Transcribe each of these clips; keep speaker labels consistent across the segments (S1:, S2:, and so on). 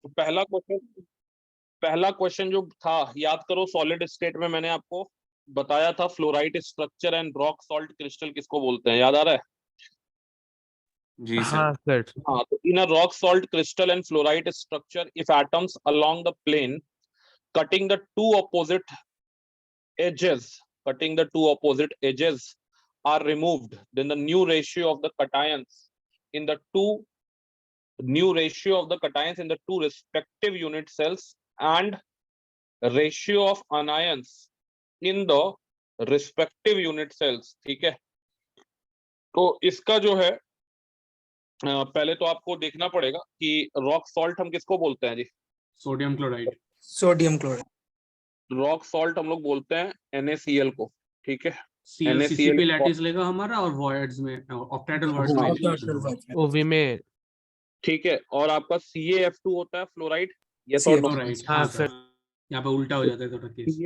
S1: तो पहला क्वेश्चन जो था, याद करो, सॉलिड स्टेट में मैंने आपको बताया था fluoride structure and rock salt crystal किसको बोलते हैं, याद आ रहा है?
S2: जी सर।
S3: हाँ सर।
S1: हाँ, तो in a rock salt crystal and fluoride structure if atoms along the plane cutting the two opposite edges are removed, then the new ratio of the cations in the two respective unit cells and ratio of anions in the respective unit cells, ठीक है। तो इसका जो है पहले तो आपको देखना पड़ेगा कि रॉक सॉल्ट हम किसको बोलते हैं जी?
S2: Sodium chloride.
S4: Sodium chloride.
S1: Rock salt हम लोग बोलते हैं NaCl को, ठीक है।
S2: ClCl लैटिस लेगा हमारा, और वॉइड्स में ऑक्टेटल वॉइड्स में
S3: ओवी में,
S1: ठीक है। और आपका CaF2 होता है फ्लोराइड, यस और नो?
S3: हाँ सर।
S2: यहाँ पे उल्टा हो जाता है थोड़ा केस।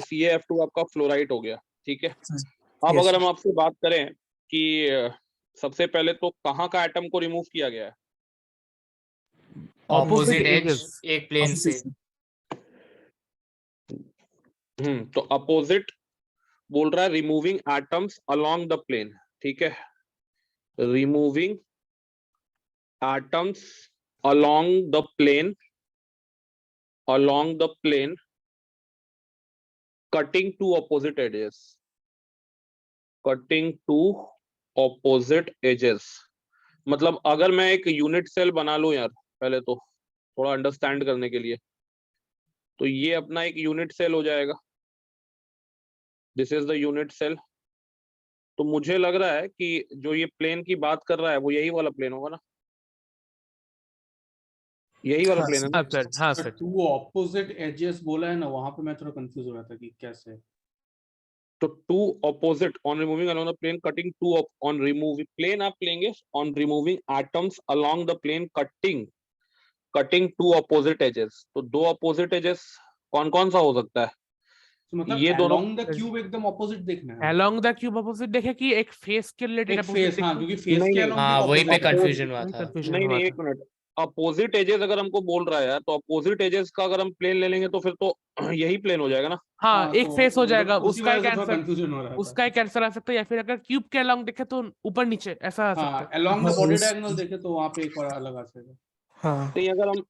S1: CaF2 आपका फ्लोराइड हो गया, ठीक है। अब अगर हम आपसे बात करें कि सबसे पहले तो कहाँ का एटम को रिमूव किया गया है?
S5: ऑपोजिट एज, एक प्लेन से।
S1: तो अपोजिट बोल रहा है removing atoms along the plane, ठीक है। Removing atoms along the plane cutting two opposite edges. मतलब अगर मैं एक यूनिट सेल बना लूं यार, पहले तो थोड़ा अंडरस्टैंड करने के लिए, तो ये अपना एक यूनिट सेल हो जाएगा, this is the unit cell. तो मुझे लग रहा है कि जो ये प्लेन की बात कर रहा है वो यही वाला प्लेन होगा ना, यही वाला प्लेन है ना?
S3: हाँ सर।
S2: टू ऑपोजिट एजेस बोला है ना, वहां पे मैं थोड़ा कंफ्यूज हो रहा था कि कैसे।
S1: तो two opposite on removing along the plane cutting two on removing plane आप लेंगे on removing atoms along the plane cutting two opposite edges. तो दो ऑपोजिट एजेस कौन कौन सा हो सकता है?
S2: तो मतलब
S1: ये दोनों
S2: along the cube एकदम ऑपोजिट देखना है।
S3: along the cube ऑपोजिट देखे कि एक फेस के रिलेटेड
S2: एक फेस, हाँ, क्योंकि फेस
S1: नहीं,
S2: के
S1: नहीं,
S2: along
S5: हाँ
S2: भी
S5: वही पे
S2: opposite है।
S5: कंफ्यूजन हुआ था।
S1: नहीं, एक मिनट। अपोजिट एजेस अगर हमको बोल रहा है यार, तो अपोजिट एजेस का अगर हम प्लेन ले लेंगे तो फिर तो यही प्लेन हो जाएगा ना।
S3: हाँ, एक
S2: तो
S3: फेस हो जाएगा,
S2: उसी
S3: उसका
S2: वजह
S3: एक
S2: से थोड़ा
S3: आंसर,
S2: कंफ्यूजन हो रहा था।
S3: उसका एक आंसर आ सकता है। या फिर अगर क्यूब के अलोंग देखे तो ऊपर नीचे ऐसा आ सकता
S2: हाँ,
S3: है।
S2: along the body diagonal देखे तो वहाँ पे एक और अलग आ जाएगा।
S4: हाँ,
S1: तो अगर हम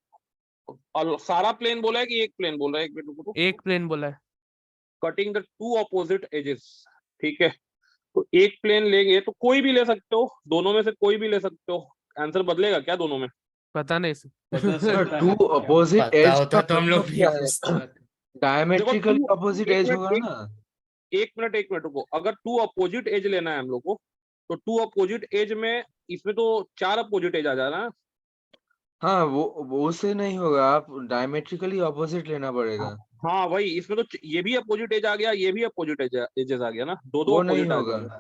S1: सारा प्लेन बोला है कि एक प्लेन बोल रहा है? एक मिनट रुको,
S3: एक प्लेन बोला है।
S1: Cutting the two opposite edges, ठीक है। तो एक प्लेन लेंगे तो कोई भी ले सकते हो, दोनों में से कोई भी ले सकते हो। आंसर बदलेगा क्या दोनों में?
S3: पता नहीं सर।
S2: बदल सकता है।
S6: टू ऑपोजिट
S5: पता
S6: एज
S5: होता
S6: का
S5: तो हम लोग
S6: मतलब
S5: भी
S6: क्या है?
S5: पूछते रहते।
S6: डायमेट्रिकल
S1: देखो,
S6: ऑपोजिट
S1: एक
S6: एज
S1: मिनट,
S6: होगा ना।
S1: एक मिनट रुको। अगर टू अपोजिट एज लेना है हम लोग को, तो टू अपोजिट एज में इसमें तो चार अपोजिट एज आ जा रहा है।
S6: हाँ, वो से नहीं होगा, आप डायमेट्रिकली ऑपोजिट लेना पड़ेगा।
S1: हाँ वही, इसमें तो ये भी अपोजिट एज आ गया, ये भी अपोजिट एजेस आ गया ना, दो
S6: वो नहीं
S1: अपोजिट एज आ
S6: होगा,
S1: गया।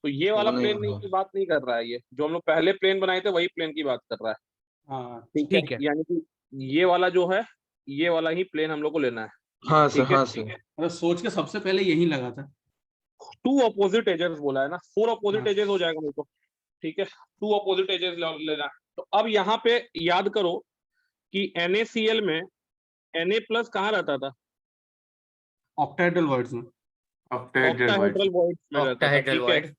S1: तो ये वाला
S6: वो नहीं
S1: प्लेन
S6: होगा।
S1: की बात नहीं कर रहा है, ये जो हम लोग पहले प्लेन बनाए थे वही प्लेन की बात कर रहा है।
S2: हाँ,
S1: ठीक
S3: ठीक
S1: है,
S3: है।
S1: यानी कि ये वाला जो है, ये वाला ही प्लेन हम लोग को लेना है।
S6: हाँ सर,
S1: ठीक है,
S6: हाँ सर।
S2: मतलब सोच के सबसे पहले यही लगा था।
S1: टू अपोजिट एजेस बोला है ना, फोर अपोजिट
S2: हाँ।
S1: एजेस हो जाएगा मेरे को, ठीक है। टू अपोजिट एजेस लेना है। तो अब यहाँ पे याद करो कि NaCl में Na+ कहाँ रहता था?
S2: ऑक्टाहेड्रल वर्ड्स में।
S1: ऑक्टाहेड्रल वॉइड्स में रहता था,
S5: ऑक्टाहेड्रल
S1: ठीक है।
S5: वॉइड,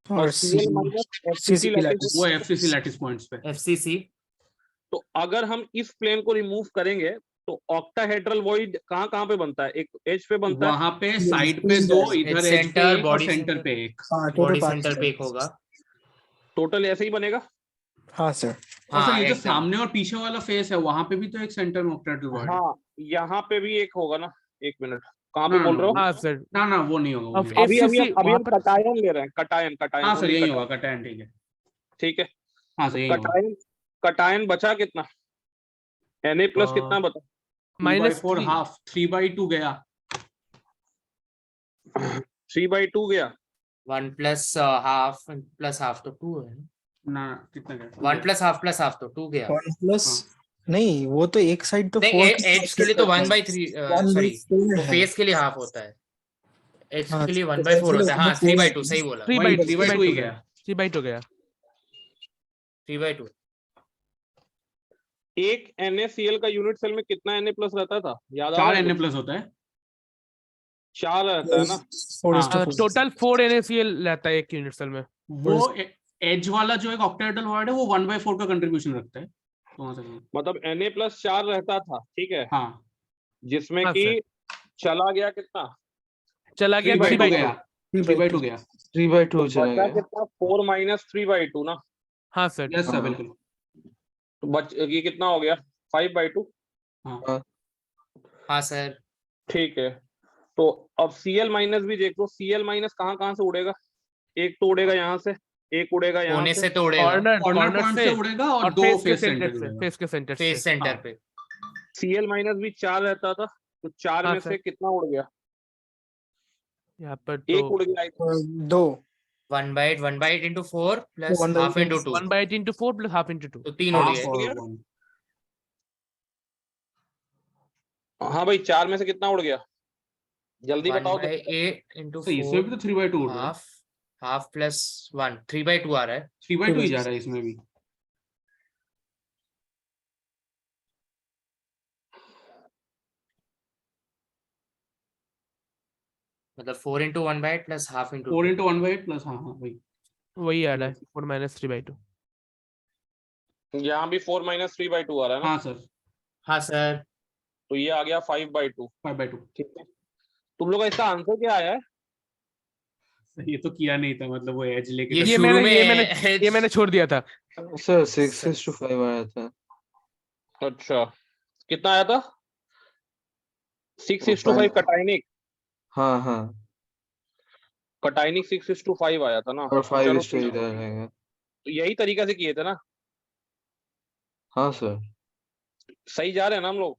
S1: और Cl माइनस FCC लैटिस।
S2: वो FCC लैटिस पॉइंट्स पे।
S5: FCC।
S1: तो अगर हम इस प्लेन को रिमूव करेंगे तो ऑक्टाहेड्रल वॉइड कहाँ कहाँ पे बनता है? एक एज पे बनता है,
S2: वहां पे साइड पे दो, इधर एज पे
S5: सेंटर,
S2: एक और
S5: बॉडी
S2: सेंटर पे एक।
S5: बॉडी सेंटर पे एक होगा।
S1: टोटल ऐसे ही बनेगा।
S4: हाँ सर।
S2: और सर
S5: हाँ
S2: ये जो
S5: एकदम।
S2: सामने और पीछे वाला फेस है, वहां पे भी तो एक सेंटर में ऑक्टाहेड्रल वर्ड है।
S1: हाँ, यहाँ पे भी एक होगा ना। एक मिनट, कहाँ पे बोल रहे हो?
S3: हाँ सर।
S2: ना वो नहीं होगा, वो
S3: अब
S2: नहीं होगा।
S1: अभी अभी
S3: FCC
S1: अभी
S3: वहाँ
S1: हम
S3: पर
S1: कटायन ले रहे हैं, कटायन
S2: हाँ सर,
S1: only
S2: यही
S1: कटायन,
S2: होगा कटायन, ठीक है।
S1: ठीक है।
S2: हाँ सर, यही होगा।
S1: कटायन बचा कितना? Na+ कितना बचा?
S2: -3/4 हाफ, 3/2 गया।
S1: 3/2 गया।
S5: 1 + हाफ + हाफ तो 2 है
S2: ना, कितना गया?
S5: 1 + हाफ तो 2 गया।
S4: 1+ नहीं, वो तो एक साइड तो
S5: नहीं,
S4: 4
S5: एज के लिए तो 1/3, सॉरी, वो फेस के लिए हाफ होता है, एज के लिए 1/4 होता है। हाँ 3/2 सही बोला,
S2: 3/2 ही गया।
S3: 3/2 गया।
S5: 3/2।
S1: एक NaCl का यूनिट सेल में कितना Na प्लस रहता था, याद आ
S2: 4
S1: रहा है
S2: Na
S1: कुछ?
S2: प्लस होता है।
S1: 4 रहता है ना?
S4: 4:4
S3: टोटल 4 NaCl रहता है एक यूनिट सेल में।
S2: वो एज वाला जो एक ऑक्टेहेड्रल वॉइड है वो 1/4 का कंट्रीब्यूशन रखता है। तो वहां से
S1: मतलब Na प्लस 4 रहता था, ठीक है,
S2: हाँ
S1: जिसमें
S3: हाँ
S1: कि
S3: सर,
S1: चला गया कितना,
S3: चला गया
S2: 3/2
S3: 3/2।
S2: गया, 3/2 गया।
S6: 3/2 चला
S1: बचा
S6: गया।
S1: कितना, 4 माइनस 3/2 ना?
S3: हाँ सर,
S2: यस सर
S6: हाँ।
S2: बिल्कुल।
S1: तो बच ये कितना हो गया, 5/2।
S2: हाँ
S5: हाँ सर।
S1: ठीक है, तो अब Cl माइनस भी देख लो, Cl माइनस कहाँ कहाँ से उड़ेगा, एक तो उड़ेगा यहाँ से, एक उड़ेगा यहाँ
S5: कोने
S1: से,
S5: से तो उड़ेगा,
S2: कॉर्नर
S3: कॉर्नर
S2: पॉइंट
S3: से
S2: से उड़ेगा और
S3: और
S2: 2
S3: फेस के
S2: फेस
S3: सेंटर
S2: सेंटर
S3: से, फेस के सेंटर से।
S5: फेस सेंटर
S2: हाँ।
S5: पे।
S1: Cl माइनस भी 4 रहता था, तो 4
S3: हाँ
S1: में
S3: सर,
S1: से कितना उड़ गया,
S3: यहाँ पर
S1: एक
S3: तो
S1: उड़ गया,
S4: 2
S5: 1/8 into 4 plus
S4: 1/8
S5: half into 2,
S3: 1/8 into 4 plus half into 2।
S5: तो 3 उड़
S2: हाफ
S5: गए।
S2: और
S1: गया?
S2: 1।
S1: हाँ भाई, 4 में से कितना उड़ गया, जल्दी बताओ तो।
S5: 1/8 into
S2: तो इसमें
S5: 4
S2: भी तो 3/2 उड़ रहा है।
S5: हाफ प्लस 1, 3/2 आ रहा है।
S2: 3/2 ही जा रहा है इसमें भी।
S5: मतलब 4 into 1/8 plus half into
S2: 4
S5: 2।
S2: into 1/8 plus हाँ हाँ वही।
S3: वही आ रहा है, 4 माइनस 3/2।
S1: यहाँ भी 4 माइनस 3/2 आ रहा है ना?
S2: हाँ सर
S5: हाँ सर।
S1: तो ये आ गया 5/2।
S2: 5/2।
S1: ठीक है, तुम लोग का इसका आंसर क्या आया है?
S2: ये तो किया नहीं था, मतलब वो एज लेके
S5: ये
S3: ये
S5: शुरू
S3: मैंने
S5: में
S3: मैंने छोड़ दिया था।
S6: सर 6:5 आया था।
S1: अच्छा, कितना आया था, 6:5 कटाइनिक?
S6: हाँ हाँ,
S1: कटाइनिक 6:5 आया था ना?
S6: और
S1: चलो
S6: 5
S1: ठीक
S6: इधर
S1: है,
S6: रहेगा।
S1: तो यही तरीका से किए थे ना?
S6: हाँ सर।
S1: सही जा रहे हैं ना हम लोग?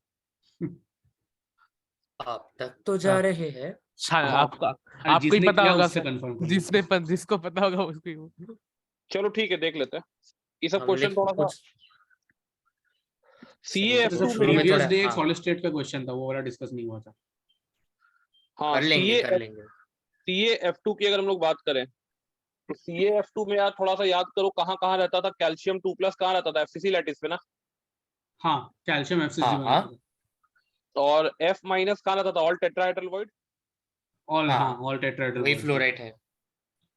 S5: अब तक तो जा
S3: हाँ।
S5: रहे हैं।
S1: हाँ।
S3: आपको
S2: अरे
S3: आपको ही
S2: जिसने
S3: पता
S2: किया
S3: होगा
S2: उससे
S3: सर,
S2: कंफर्म कर
S3: जिसको पता होगा उसको।
S1: चलो ठीक है, देख लेते हैं ये सब
S5: हम
S1: क्वेश्चन।
S5: लिख
S1: थोड़ा सा
S5: कुछ
S1: CaF2
S5: शुरू में
S2: प्रीवियस
S5: थोड़ा
S2: डे एक
S5: हाँ,
S2: सॉलिड स्टेट का क्वेश्चन था, वो वाला डिस्कस नहीं हुआ था।
S1: हाँ,
S5: कर लेंगे।
S1: CaF2 की अगर हम लोग बात करें तो CaF2 में यार थोड़ा सा याद करो, कहाँ कहाँ रहता था कैल्शियम 2+ कहाँ रहता था, FCC लैटिस पे ना?
S2: हाँ कैल्शियम FCC
S5: हाँ
S2: में
S5: हाँ
S1: और F- कहाँ रहता था, ऑल टेट्राहेड्रल वॉइड।
S2: ऑल
S5: हाँ,
S2: हाँ ऑल टेट्राहेड्रल
S5: वही फ्लोराइड है।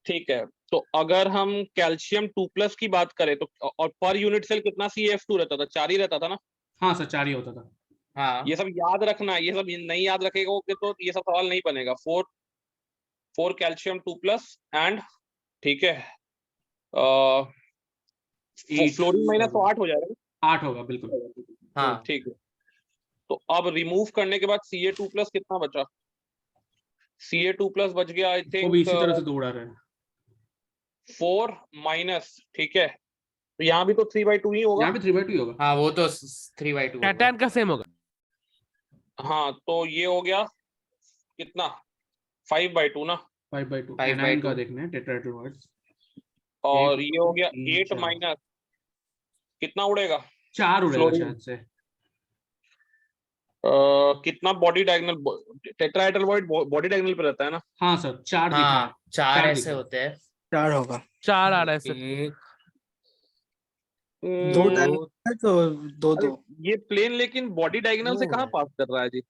S1: ठीक है, तो अगर हम कैल्शियम 2+ की बात करें तो, और पर यूनिट सेल कितना CaF2 रहता था, 4 ही रहता था ना?
S2: हाँ सर 4 ही होता था।
S5: हाँ
S1: ये सब याद रखना, ये सब नहीं याद रखेगा तो ये सब सवाल नहीं बनेगा। 4 कैल्शियम 2+ एंड, ठीक है, फ्लोरीन माइनस तो 8 हो जाएगा ना?
S2: 8 होगा बिल्कुल।
S5: हाँ।
S1: ठीक है, तो अब रिमूव करने के बाद Ca2+ कितना बचा, Ca2+ बच गया आई
S2: वो भी
S1: थिंक
S2: इसी तरह से दौड़ा रहे हैं।
S1: 4 माइनस, ठीक है, तो यहाँ भी तो 3/2 ही होगा।
S2: यहाँ भी 3/2 ही होगा।
S5: हाँ वो तो 3/2 होगा।
S3: कैटायन का सेम होगा।
S1: हाँ, तो ये हो गया कितना, 5/2 ना?
S2: 5/2
S5: 5/2
S2: एनायन का देखना है टेट्राहेड्रल वॉइड्स।
S1: और
S2: 1
S1: ये हो
S2: 2
S1: गया
S2: 3
S1: 8
S2: 4
S1: माइनस कितना उड़ेगा,
S2: 4 उड़ेगा
S1: फ्लोरीन।
S2: शायद से।
S1: कितना body diagonal, tetrahedral void body diagonal पे रहता है ना?
S2: हाँ सर 4 दिख रहा है।
S5: हाँ 4
S2: 4
S5: ऐसे
S2: दिख रहा है।
S5: होते हैं।
S4: 4 होगा।
S3: 4 आ रहा है सर।
S5: 1
S4: 2
S1: हम्म,
S4: डायगोनल है तो 2
S1: अरे
S4: 2
S1: ये प्लेन लेकिन बॉडी डायगोनल से
S5: वो
S1: कहाँ
S5: है।
S1: पास कर रहा है जी?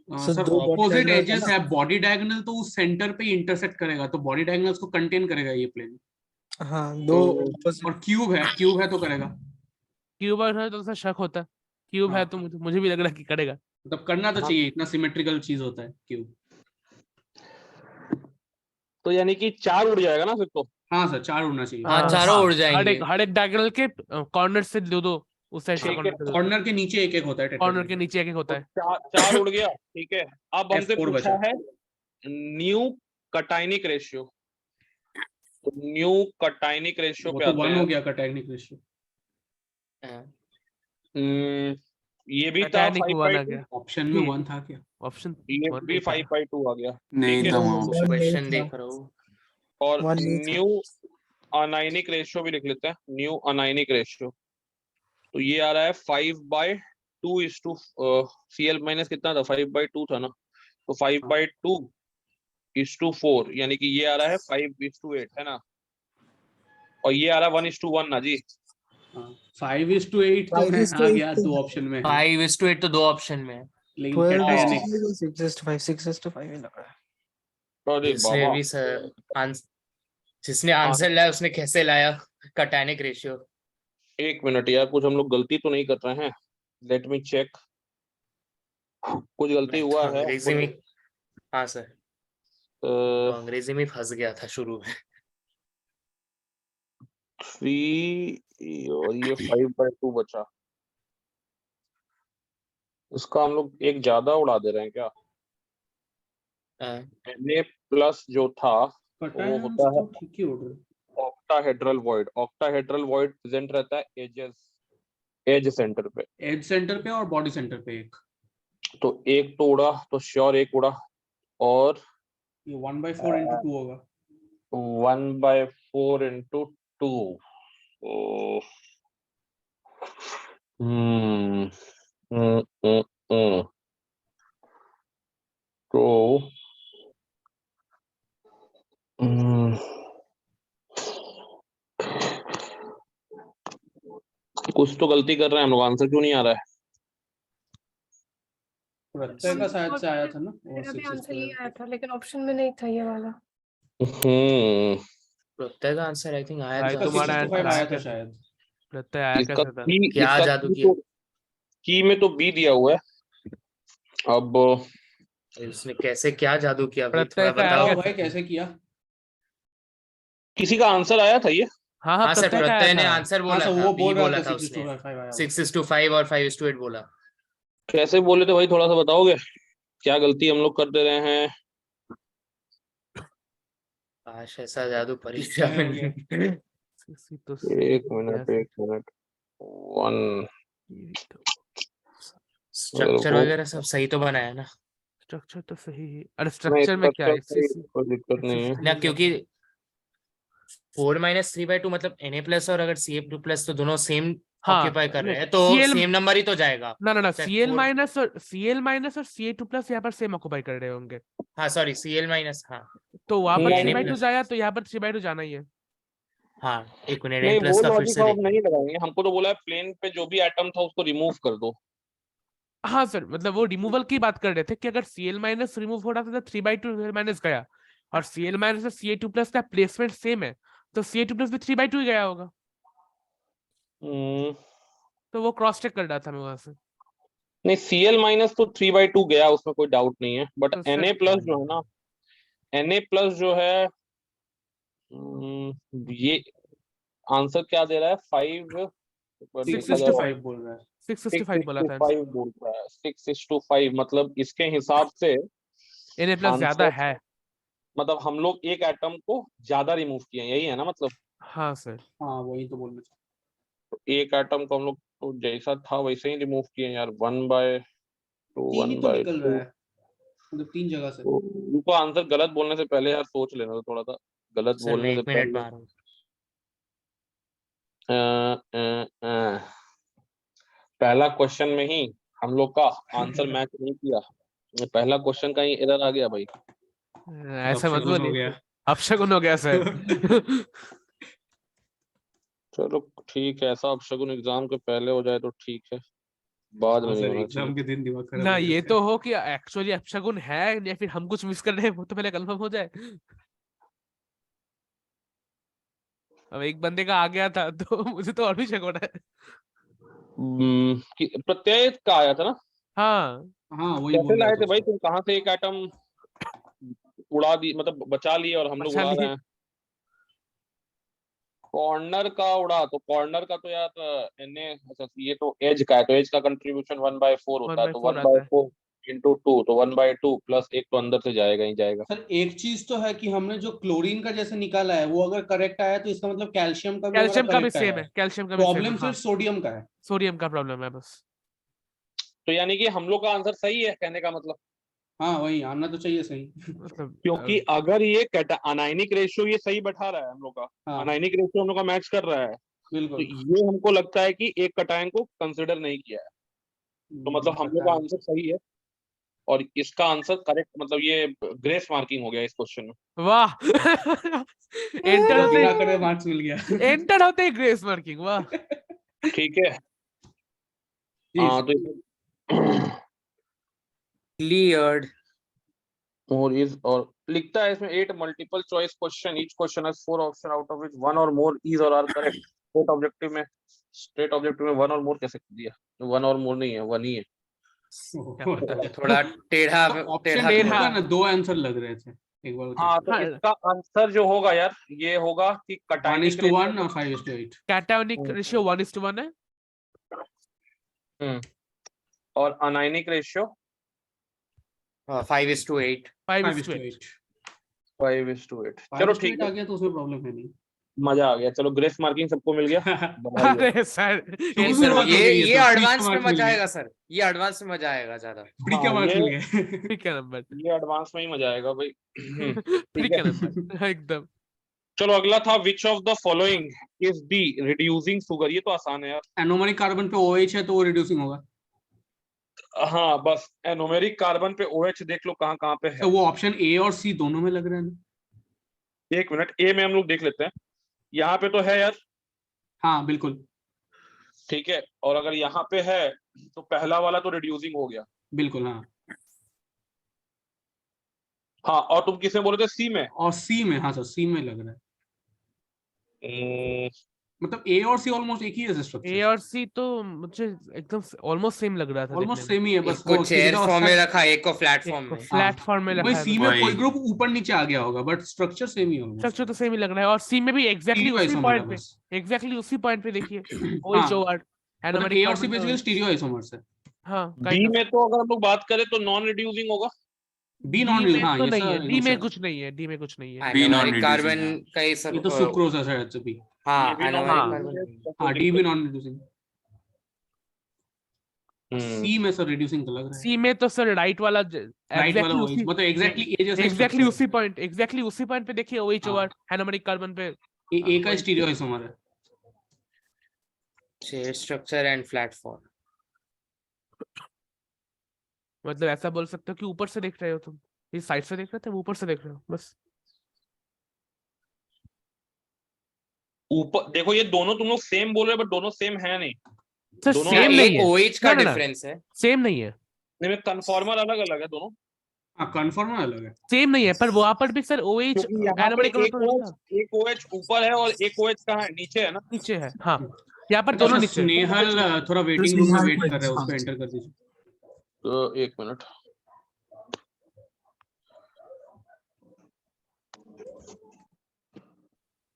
S4: Sir
S2: sir
S4: 2 body
S2: opposite
S4: diagonal
S2: edges है। बॉडी डायगोनल तो उस सेंटर पे इंटरसेक्ट करेगा, तो बॉडी डायगोनल्स को कंटेन करेगा ये प्लेन।
S4: हाँ 2 opposite।
S2: और क्यूब है तो करेगा।
S3: क्यूब है तो सर शक होता है, क्यूब है
S2: हाँ।
S3: तो मुझे भी लग रहा है कि करेगा।
S2: मतलब करना तो
S1: हाँ।
S2: चाहिए, इतना सिमेट्रिकल चीज होता है क्यूब।
S1: तो यानी कि 4 उड़ जाएगा ना फिर तो?
S2: हाँ सर 4 उड़ना चाहिए।
S5: हाँ चारों उड़ जाएंगे।
S3: हर एक डायगोनल के कॉर्नर से दो उस साइड से
S1: ठीक है,
S2: कॉर्नर के नीचे एक एक होता है
S3: कॉर्नर
S2: टेट्राहेड्रल।
S3: के नीचे एक होता है।
S1: 4 उड़ गया, ठीक है। अब हमसे
S2: F4
S1: पूछा
S2: बचा।
S1: है न्यू कटाइनिक रेशियो, तो न्यू कटाइनिक रेशियो
S2: वो
S1: पे
S2: तो
S1: आते
S2: 1
S1: हैं।
S2: हो गया कटाइनिक रेशियो।
S5: हाँ,
S1: ये भी था
S3: टाइटैनिक 1 आ
S1: 5/2,
S3: गया,
S2: ऑप्शन में 1 था क्या?
S3: ऑप्शन
S1: ये
S3: 1
S1: भी
S3: नहीं था।
S1: 5/2 आ गया,
S6: नहीं
S1: ठीक
S6: था
S1: है।
S6: वहाँ
S4: One
S6: ऑप्शन।
S4: नहीं
S5: क्वेश्चन
S4: था।
S5: देख रहा हूँ।
S1: और
S4: 1 नहीं था।
S1: न्यू अनाइनिक रेशियो भी लिख लेते हैं, न्यू अनाइनिक रेशियो। तो ये आ रहा है 5/2 इज टू Cl माइनस कितना था, 5/2 था ना? तो 5/2 इज टू 4, यानी कि ये आ रहा है 5:8 है ना? और ये आ रहा है 1:1 ना जी?
S2: 5:8 तो
S4: 5:8
S2: आ गया 2 ऑप्शन में है,
S5: 5:8 तो 2 ऑप्शन में है।
S2: लेकिन
S4: 12:5
S2: कैटायनिक
S4: 6:5 6:5 ही लग रहा है।
S1: अरे
S5: जिसने
S1: बाबा
S5: भी जिसने आंसर लाया उसने कैसे लाया कैटायनिक रेशियो?
S1: एक मिनट यार, कुछ हम लोग गलती तो नहीं कर रहे हैं? Let me check. कुछ गलती
S5: मैं तो
S1: हुआ है
S5: अंग्रेजी में, हाँ सर,
S1: तो
S5: तो अंग्रेजी में फंस गया था शुरू में।
S1: 3 और ये 5/2 बचा। इसका हम लोग एक ज्यादा उड़ा दे रहे हैं क्या? Na प्लस जो था वो होता है
S2: तो ठीक ही उड़ रहा
S1: octahedral void. Octahedral void present रहता है एज सेंटर पे।
S2: है, एज सेंटर पे और बॉडी सेंटर पे एक,
S1: तो एक तो उड़ा, तो श्योर एक उड़ा, और
S2: ये 1/4 into 2 होगा।
S1: 1/4 into 2। हम्म हम्म हम्म, हम्म। तो कुछ तो गलती कर रहे हैं हम लोग, आंसर क्यों नहीं आ रहा है?
S2: प्रत्यय का शायद से आया था ना, और
S7: मेरा भी
S2: 6
S7: आंसर ये
S2: square।
S7: आया था, लेकिन ऑप्शन में नहीं था ये वाला।
S5: प्रत्यय का आंसर आई थिंक आया
S3: भाई
S5: था।
S3: तुम्हारा
S2: 665
S3: आंसर
S2: आया
S3: आया
S2: था
S3: कैसे?
S2: शायद।
S3: प्रत्यय आया
S1: इसका
S3: कैसे था?
S5: क्या
S1: इसका
S5: जादू किया?
S1: की में तो बी दिया हुआ है। अब
S5: उसने कैसे क्या जादू किया भाई,
S3: प्रत्यय
S5: थोड़ा
S3: का आया
S2: बताओ
S5: बताओ।
S2: भाई कैसे किया।
S1: किसी का आंसर आया था ये?
S3: हाँ हाँ
S5: हाँ सर,
S3: प्रत्यय का आया
S5: प्रत्यय ने
S3: था।
S5: आंसर
S2: हाँ
S5: बोला
S2: सर,
S5: था,
S2: वो
S5: बी
S2: बोल रहा
S5: बोला
S2: था
S5: था
S2: 6:5
S5: उसने।
S2: आया।
S5: 6:5 और 5:8 बोला।
S1: कैसे बोले थे भाई, थोड़ा सा बताओगे? क्या गलती हम लोग कर दे रहे हैं?
S5: काश ऐसा जादू परीक्षा
S2: हो
S5: में।
S2: गया।
S1: एक मिनट 1।
S5: स्ट्रक्चर वगैरह सब सही तो बनाया ना?
S3: स्ट्रक्चर तो सही है। अरे
S1: नहीं,
S3: स्ट्रक्चर में क्या है?
S1: स्ट्रक्चर कोई दिक्कत नहीं है।
S5: ना, क्योंकि 4 - 3/2 मतलब Na प्लस और अगर Ca++ तो दोनों सेम
S3: हाँ
S5: ऑक्यूपाई कर रहे हैं, तो
S3: CL
S5: सेम नंबर ही तो जाएगा।
S3: ना
S5: चाहे
S3: CL
S5: 4
S3: माइनस और Ca2+ यहाँ पर सेम ऑक्युपाई कर रहे होंगे,
S5: हाँ सॉरी, Cl- हाँ
S3: तो वहां पर
S1: नहीं,
S3: 3/2
S5: Na+,
S3: जाया तो यहाँ पर 3/2 जाना ही है।
S5: हाँ एक मिनट
S1: नहीं,
S5: Na+
S1: वो
S5: का फिर
S1: लॉजिक
S5: से
S1: हम
S5: देखें।
S1: नहीं लगाएंगे। हमको तो बोला है प्लेन पे जो भी एटम था उसको रिमूव कर दो।
S3: हाँ सर, मतलब वो रिमूवल की बात कर रहे थे कि अगर Cl- रिमूव हो रहा था तो 3/2 माइनस गया, और Cl- और Ca2+ का प्लेसमेंट सेम है, तो Ca2+ भी 3/2 ही गया होगा। तो वो क्रॉस चेक कर रहा था मैं वहां से।
S1: नहीं, Cl- तो 3/2 गया, उसमें कोई डाउट नहीं है। बट
S3: तो सर
S1: Na+ जो है ना, Na+ जो है, ये आंसर क्या दे रहा है? 5
S2: 6:5 बोल रहा है।
S3: 6:5 बोला था।
S1: 6:5 बोल रहा है। 6:5 मतलब इसके हिसाब से
S3: Na+ ज्यादा
S1: आंसर,
S3: है।
S1: मतलब हम लोग एक एटम को ज्यादा रिमूव किए हैं, यही है ना मतलब?
S3: हाँ सर।
S2: हाँ वही तो बोलना चाहता
S1: तो एक एटम को हम लोग तो जैसा था वैसे ही रिमूव किए यार। 1/2
S2: हूं। 3 ही तो निकल रहा
S1: 1/2।
S2: है, मतलब 3 जगह से।
S1: तो उनको आंसर गलत बोलने से पहले यार सोच लेना, तो थोड़ा सा गलत
S5: सर मैं
S1: बोलने से
S5: 1 मिनट में
S1: पहले।
S5: आ रहा हूँ।
S1: पहला क्वेश्चन में ही हम लोग का आंसर मैच नहीं किया। पहला क्वेश्चन का ही एरर आ गया भाई।
S3: ऐसा मत
S2: अपशगुन हो
S3: बोलिए,
S2: गया।
S3: अपशगुन हो गया सर।
S1: चलो ठीक है, ऐसा अपशगुन एग्जाम के पहले हो जाए तो ठीक है, बाद में
S2: हाँ
S1: नहीं
S2: सर,
S1: होना
S2: एग्जाम
S1: चाहिए।
S2: के दिन दिमाग खराब
S3: ना
S2: हो
S3: ये
S2: जाता
S3: तो
S2: है।
S3: हो कि एक्चुअली अपशगुन है या फिर हम कुछ मिस कर रहे हैं, वो तो पहले कंफर्म हो जाए। अब एक बंदे का आ गया था तो मुझे तो और भी शक हो रहा है।
S1: प्रत्यय का आया था ना?
S3: हाँ
S2: हाँ वही
S1: कैसे
S2: बोल रहा
S1: लाए
S2: था
S1: थे भाई
S2: उसको।
S1: तुम? कहाँ से एक एटम उड़ा दी, मतलब बचा लिए और हम लोग
S3: अच्छा
S1: उड़ा रहे
S3: लिए।
S1: हैं? कॉर्नर का उड़ा तो कॉर्नर का तो यार अच्छा ये तो एज का है, तो एज का कंट्रीब्यूशन 1/4 होता है, तो
S3: 1/4 आता है।
S1: 1/4 into 2, तो 1/2 प्लस एक तो अंदर से जाएगा ही जाएगा।
S2: सर एक चीज तो है कि हमने जो क्लोरीन का जैसे निकाला है वो अगर करेक्ट आया तो इसका मतलब कैल्शियम का भी हमारा
S3: कैल्शियम का भी
S2: करेक्ट आया
S3: सेम है,
S2: है।
S3: कैल्शियम का भी सेम है।
S2: प्रॉब्लम
S3: हाँ
S2: सिर्फ सोडियम का है।
S3: सोडियम का प्रॉब्लम है बस।
S1: तो यानी कि हम लोग का आंसर सही है कहने का मतलब?
S2: हाँ वही आना तो चाहिए सही।
S3: मतलब
S1: क्योंकि अगर ये अनायनिक रेशियो ये सही बैठा रहा है हम लोग का,
S2: हाँ
S1: अनायनिक रेशियो हम लोग का मैच कर रहा है, तो
S2: बिल्कुल।
S1: ये हमको लगता है कि एक कटायन को कंसिडर नहीं किया है, तो मतलब हम लोग
S2: पता
S1: का
S2: नहीं।
S1: आंसर सही है। और इसका आंसर करेक्ट, मतलब ये ग्रेस मार्किंग हो गया इस क्वेश्चन में।
S3: वाह। एंटर
S2: मतलब
S3: होते
S2: बिना
S3: ही,
S2: करे मार्क्स मिल गया।
S3: एंटर होते ही ग्रेस मार्किंग, वाह।
S1: ठीक है। हाँ तो
S5: क्लियर्ड
S1: और लिखता है इसमें 8 multiple choice question, each question has 4 option out of which 1 और मोर इज और आर करेक्ट। स्टेट ऑब्जेक्टिव में 1 और मोर कैसे कर दिया? 1 और मोर नहीं है, 1 ही है।
S5: थोड़ा टेढ़ा
S2: ऑप्शन
S5: टेढ़ा
S2: का ना 2 आंसर लग रहे थे एक बार।
S1: हाँ तो
S3: हाँ।
S1: इसका आंसर जो होगा यार ये होगा कि
S2: 1:1 और 5:8।
S3: कैटायोनिक रेशियो 1:1 है
S1: और अनायनिक रेशियो
S5: 5:8।
S3: 5:8।
S1: 5:8। चलो ठीक
S2: आ
S1: है,
S2: गया तो उसमें प्रॉब्लम है नहीं।
S1: मजा आ गया। चलो ग्रेस मार्किंग सबको मिल गया। बधाई हो।
S3: अरे सर
S5: नहीं
S2: भी
S5: सर,
S2: बात हो गई है
S5: ये
S2: तो,
S5: एडवांस
S2: free
S5: में
S2: का marks
S5: मजा
S2: मिल
S5: आएगा सर, ये एडवांस में मजा आएगा ज्यादा।
S2: फ्री के
S1: हाँ,
S2: मार्क्स
S1: ये-
S2: मिल गए।
S3: ठीक है नंबर,
S1: ये एडवांस में ही मजा आएगा भाई।
S3: ठीक है नंबर एकदम।
S1: चलो अगला था which of the following is the reducing sugar. ये तो आसान है यार।
S2: एनोमरिक कार्बन पे OH है तो वो रिड्यूसिंग होगा।
S1: हाँ बस एनोमेरिक कार्बन पे OH देख लो कहाँ कहाँ पे है।
S2: तो वो ऑप्शन A और C दोनों में लग रहे हैं।
S1: एक मिनट, ए में हम लोग देख लेते हैं। यहाँ पे तो है यार,
S2: हाँ बिल्कुल
S1: ठीक है। और अगर यहाँ पे है तो पहला वाला तो रिड्यूसिंग हो गया।
S2: बिल्कुल। हाँ
S1: हाँ, और तुम किसमें बोले थे? सी में।
S2: और C में, हाँ सर C में लग रहा है। मतलब A और C ऑलमोस्ट एक ही है
S3: ए
S2: स्ट्रक्चर।
S3: और सी तो मुझे एकदम ऑलमोस्ट सेम लग रहा था
S2: ऑलमोस्ट
S3: देखने में।
S2: सेम ही है, बस
S5: एक को
S2: वो
S5: चेयर
S2: किसी का
S5: फॉर्म में
S2: उसका-
S5: रखा है, एक को फ्लैट फॉर्म
S3: एक को
S5: में।
S3: फ्लैट फॉर्म में
S2: वही
S3: रखा
S2: C
S3: है।
S2: में
S8: वही।
S2: कोई ग्रुप ऊपर नीचे आ गया होगा बट स्ट्रक्चर सेम ही होगा।
S3: स्ट्रक्चर तो सेम ही लग रहा है और सी में भी एग्जैक्टली
S2: Stereo
S3: उसी
S2: isomer
S3: पॉइंट
S2: है
S3: पे,
S2: बस।
S3: एग्जैक्टली उसी पॉइंट पे देखिए
S2: हाँ,
S3: OH OR
S2: मतलब
S3: एनोमेरिक
S2: A और C
S3: carbon
S2: basically stereo isomers है।
S3: हाँ
S1: बी
S3: काइंड ऑफ।
S1: में तो अगर हम लोग बात करें तो नॉन रिड्यूसिंग होगा।
S2: B नॉन
S3: डी में
S2: हाँ
S3: तो
S2: ये
S3: नहीं है,
S2: सर
S3: डी में कुछ नहीं है, डी में कुछ नहीं है।
S8: B non
S5: anomeric carbon
S8: reducing,
S5: का ही सब
S2: ये तो सुक्रोज है शायद से भी।
S5: हाँ
S1: ये भी
S5: एनोमेरिक
S3: हाँ।
S5: कार्बन।
S2: हाँ D भी नॉन रिड्यूसिंग।
S1: हम्म,
S2: C में सर रिड्यूसिंग तो लग रहा है।
S3: सी में तो सर राइट वाला
S2: राइट वाला वही मतलब एग्जैक्टली A जैसा
S3: एग्जैक्टली उसी पॉइंट पे देखिए OH OR एनोमेरिक कार्बन पे।
S2: A का स्टीरियो आइसोमर है।
S5: Chair structure and flat form.
S3: मतलब ऐसा बोल सकते हो कि ऊपर से देख रहे हो तुम, इस साइड से देख रहे थे, ऊपर से देख रहे हो बस।
S1: ऊपर देखो ये दोनों तुम लोग सेम बोल रहे हो बट दोनों सेम है नहीं।
S3: सर
S1: दोनों
S3: सेम नहीं है,
S5: OH का
S3: ना, ना, ना।
S5: डिफरेंस है।
S3: सेम नहीं है,
S1: नहीं में कन्फॉर्मर अलग अलग है दोनों।
S2: हाँ कन्फर्म अलग है।
S3: सेम नहीं है, पर वहां पर भी सर OH
S1: क्योंकि यहाँ पे
S3: एनोमेरिक कार्बन
S1: एक
S3: तो नहीं था,
S1: एक OH ऊपर है और एक OH कहाँ है? नीचे है ना।
S3: नीचे है। हाँ यहाँ पर दोनों
S2: अच्छा,
S3: नीचे है।
S2: स्नेहल थोड़ा वेटिंग रूम में वेट कर रहा है, उसको एंटर कर दीजिए।
S1: तो एक मिनट,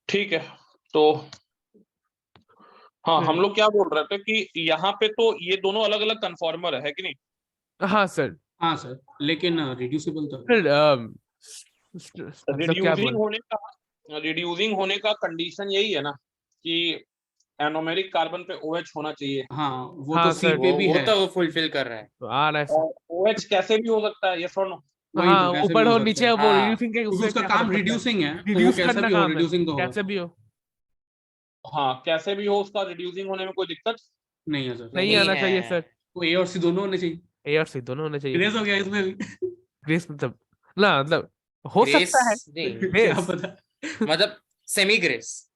S1: ठीक है। तो हाँ हम लोग क्या बोल रहे थे कि यहाँ पे तो ये दोनों अलग अलग कन्फॉर्मर है कि नहीं?
S3: हाँ सर।
S2: हाँ सर लेकिन रिड्यूसिबल तो है।
S3: फिर मतलब क्या बोल,
S1: रिड्यूसिंग होने का कंडीशन यही है ना कि एनोमेरिक कार्बन पे OH होना चाहिए।
S2: हाँ वो
S3: हाँ,
S2: तो C
S3: सर,
S2: पे भी
S5: वो
S2: है।
S5: तो वो फुलफिल कर रहा है।
S3: तो आ रहा है सर।
S1: और OH कैसे भी हो सकता है, ये सुनो।
S2: वही
S3: हाँ
S2: तो, कैसे
S3: ऊपर
S2: भी हो
S3: हो
S2: सकता
S3: नीचे
S2: है।
S3: हो, वो
S5: हाँ,
S3: रिड्यूसिंग के
S2: क्योंकि
S3: उससे
S2: उसका
S3: क्या
S2: काम
S3: फर्क पड़ता है?
S2: रिड्यूसिंग है तो वो
S3: रिड्यूस
S2: कैसा
S3: करना
S2: भी हो
S3: काम है,
S2: रिड्यूसिंग तो होगा।
S3: कैसे भी हो।
S1: हाँ कैसे भी हो उसका रिड्यूसिंग होने में कोई दिक्कत
S2: नहीं है सर।
S3: नहीं आना चाहिए सर।
S2: वो A और C दोनों होने चाहिए।
S3: ए और सी दोनों होने चाहिए।
S2: ग्रेस हो गया इसमें भी।
S3: ग्रेस मतलब ना, मतलब हो
S5: ग्रेस
S3: सकता है।
S5: नहीं,
S2: क्या
S3: ग्रेस
S2: पता।
S5: मतलब सेमी ग्रेस।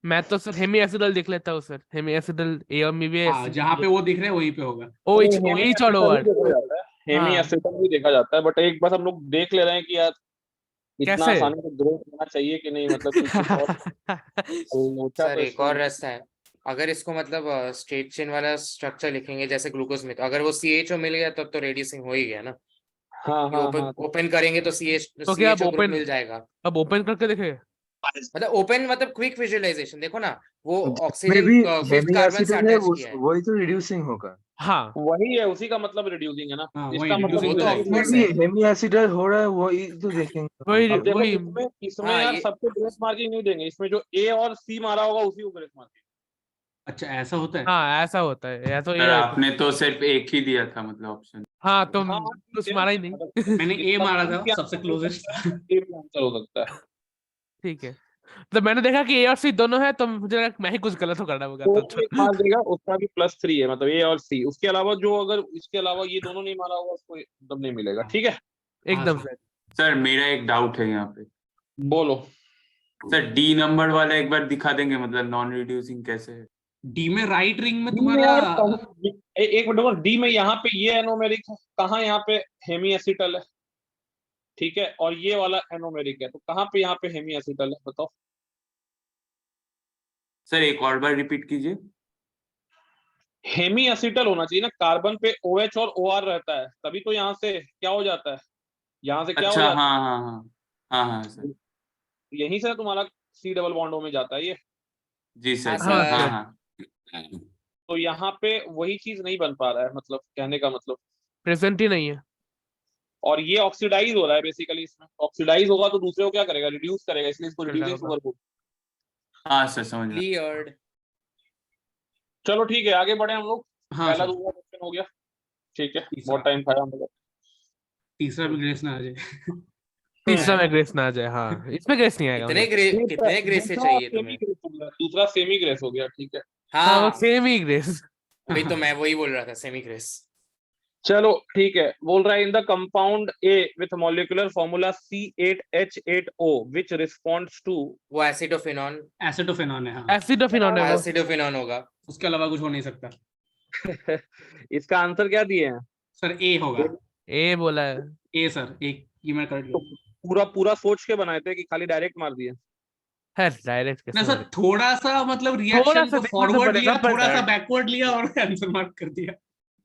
S3: मैं तो सर हेमी एसिडल देख लेता हूँ सर, हेमी एसिडल ए और मी
S2: हाँ जहाँ पे वो दिख रहा है वहीं पे होगा।
S3: OH OH और OR।
S1: हेमी
S3: हाँ।
S1: एसिडल भी देखा जाता है बट एक बार हम लोग देख ले रहे हैं कि यार इतना
S3: कैसे?
S1: आसानी से ग्रोथ होना चाहिए कि नहीं, मतलब कि कुछ और लोचा
S5: सर
S1: तो
S5: एक
S1: इसमें-
S5: और रास्ता है, अगर इसको मतलब स्ट्रेट चेन वाला स्ट्रक्चर लिखेंगे जैसे ग्लूकोज में, तो अगर वो CHO मिल गया तब तो रेडियसिंग हो ही गया ना।
S1: हाँ हाँ हाँ
S5: ओपन करेंगे तो
S3: तो क्या आप
S5: CHO ग्रुप
S3: ओपन
S5: मिल जाएगा।
S3: अब ओपन करके देखे?
S5: मतलब ओपन मतलब क्विक विजुअलाइजेशन, देखो ना वो
S6: में
S5: ऑक्सीजन
S6: भी
S5: फिफ्थ
S6: हेमी
S5: कार्बन से
S6: एसिडल है,
S5: अटैच किया है।
S6: वही तो रिड्यूसिंग होगा।
S3: हाँ
S1: वही है, उसी का मतलब रिड्यूसिंग है ना।
S2: हाँ,
S1: इसका
S2: वही
S1: मतलब
S2: reducing
S5: वो तो
S2: हो
S5: of
S2: जाएगी।
S5: course
S6: भी
S5: है।
S6: हेमी एसिडल हो रहा है, वही तो देखेंगे।
S3: वही
S1: अब देखो
S3: वही
S1: इसमें
S5: हाँ,
S1: यार
S5: ये-
S1: सबको ग्रेस मार्किंग नहीं देंगे, इसमें जो A और C मारा होगा उसी को ग्रेस मार्किंग।
S2: अच्छा ऐसा होता है।
S3: हाँ ऐसा होता है, या तो
S8: सर
S3: ये
S8: आपने तो सिर्फ एक ही दिया था मतलब ऑप्शन।
S3: हाँ तो
S1: हाँ
S3: कुछ मारा ही नहीं।
S1: मतलब
S2: मैंने A
S1: इसका
S2: मारा
S1: कोई
S2: था
S1: भी
S2: सबसे
S1: आंसर हो
S2: क्लोजेस्ट।
S1: सकता है, कोई भी आंसर हो सकता है।
S3: ठीक है तो मैंने देखा कि ए और सी दोनों है, तो मुझे लगा कि मैं ही कुछ गलत हो करना होगा,
S1: तो
S3: तो
S1: एक मार देगा, उसका भी +3 है, मतलब ए और सी। उसके अलावा जो, अगर इसके अलावा ये दोनों नहीं मारा होगा उसको एकदम नहीं मिलेगा। ठीक है,
S3: एकदम
S2: हाँ,
S3: से।
S8: सर मेरा एक डाउट है यहाँ पे।
S1: बोलो।
S8: सर डी नंबर वाला एक बार दिखा देंगे, मतलब नॉन रिड्यूसिंग कैसे है?
S2: डी में राइट रिंग में
S1: डी में
S2: तुम्हारा
S1: यार एक मिनट रुको, डी में यहाँ पे ये एनोमेरिक है, कहाँ यहाँ पे हेमी एसिटल है, ठीक है, और ये वाला एनोमेरिक है, तो कहाँ पे यहाँ पे हेमी एसिटल है बताओ।
S8: सर एक और बार रिपीट कीजिए।
S1: हेमी एसिटल होना चाहिए ना, कार्बन पे OH और OR रहता है, तभी तो यहाँ से क्या हो जाता है, यहाँ से क्या हो
S8: अच्छा,
S1: जाता
S8: हाँ हाँ हाँ हाँ हाँ सर।
S1: है, यहीं से तुम्हारा C डबल बॉन्ड O में जाता है ये।
S8: जी
S5: हाँ
S8: सर,
S5: सर।
S8: हाँ हाँ।
S1: तो यहाँ पे वही चीज नहीं बन पा रहा है, मतलब कहने का मतलब।
S3: प्रेजेंट ही नहीं है।
S1: और ये ऑक्सीडाइज हो रहा है बेसिकली, इसमें ऑक्सीडाइज होगा तो दूसरे को क्या करेगा, रिड्यूस करेगा, इसलिए इसको रिड्यूसिंग
S3: होगा।
S1: शुगर बोलते हैं।
S8: हाँ सर समझ गया।
S5: क्लियर्ड।
S1: चलो ठीक है, आगे बढ़े हम लोग।
S2: हाँ
S1: पहला
S2: सर,
S1: दूसरा क्वेश्चन हो गया, ठीक है,
S2: तीसरा।
S1: बहुत टाइम खाया हम लोग।
S2: तीसरा भी ग्रेस ना आ जाए।
S3: तीसरा में ग्रेस ना आ जाए, हाँ इसमें ग्रेस नहीं आएगा
S5: कितने ग्रेस से चाहिए तुम्हें?
S1: दूसरा सेमी ग्रेस हो गया, ठीक है।
S3: हाँ वो
S5: हाँ,
S3: सेम ही ग्रेस।
S5: अभी तो मैं वही बोल रहा था, सेमी ग्रेस।
S1: चलो ठीक है, बोल रहा है in the compound A with molecular formula C8H8O which responds to.
S5: वो एसिडोफिनॉन।
S2: एसिटोफेनॉन है, हाँ,
S3: एसिडोफिनॉन है वो।
S5: एसिडोफिनॉन होगा।
S2: उसके अलावा कुछ हो नहीं सकता।
S1: इसका आंसर क्या दिए हैं?
S2: सर ए होगा।
S3: ए बोला है।
S2: ए सर, एक ये मैं कर
S1: तो पूरा पूरा सोच के बनाए थे कि खाली डायरेक्ट मार दिए?
S3: है डायरेक्ट
S2: ना
S3: कैसे
S2: सर,
S3: मारे?
S2: थोड़ा सा मतलब
S3: थोड़ा
S2: रिएक्शन
S3: सा
S2: को
S3: देखना तो
S2: फॉरवर्ड
S3: पड़ेगा,
S2: लिया,
S3: पर
S2: थोड़ा सा
S5: सर।
S2: बैकवर्ड लिया और आंसर मार्क कर दिया।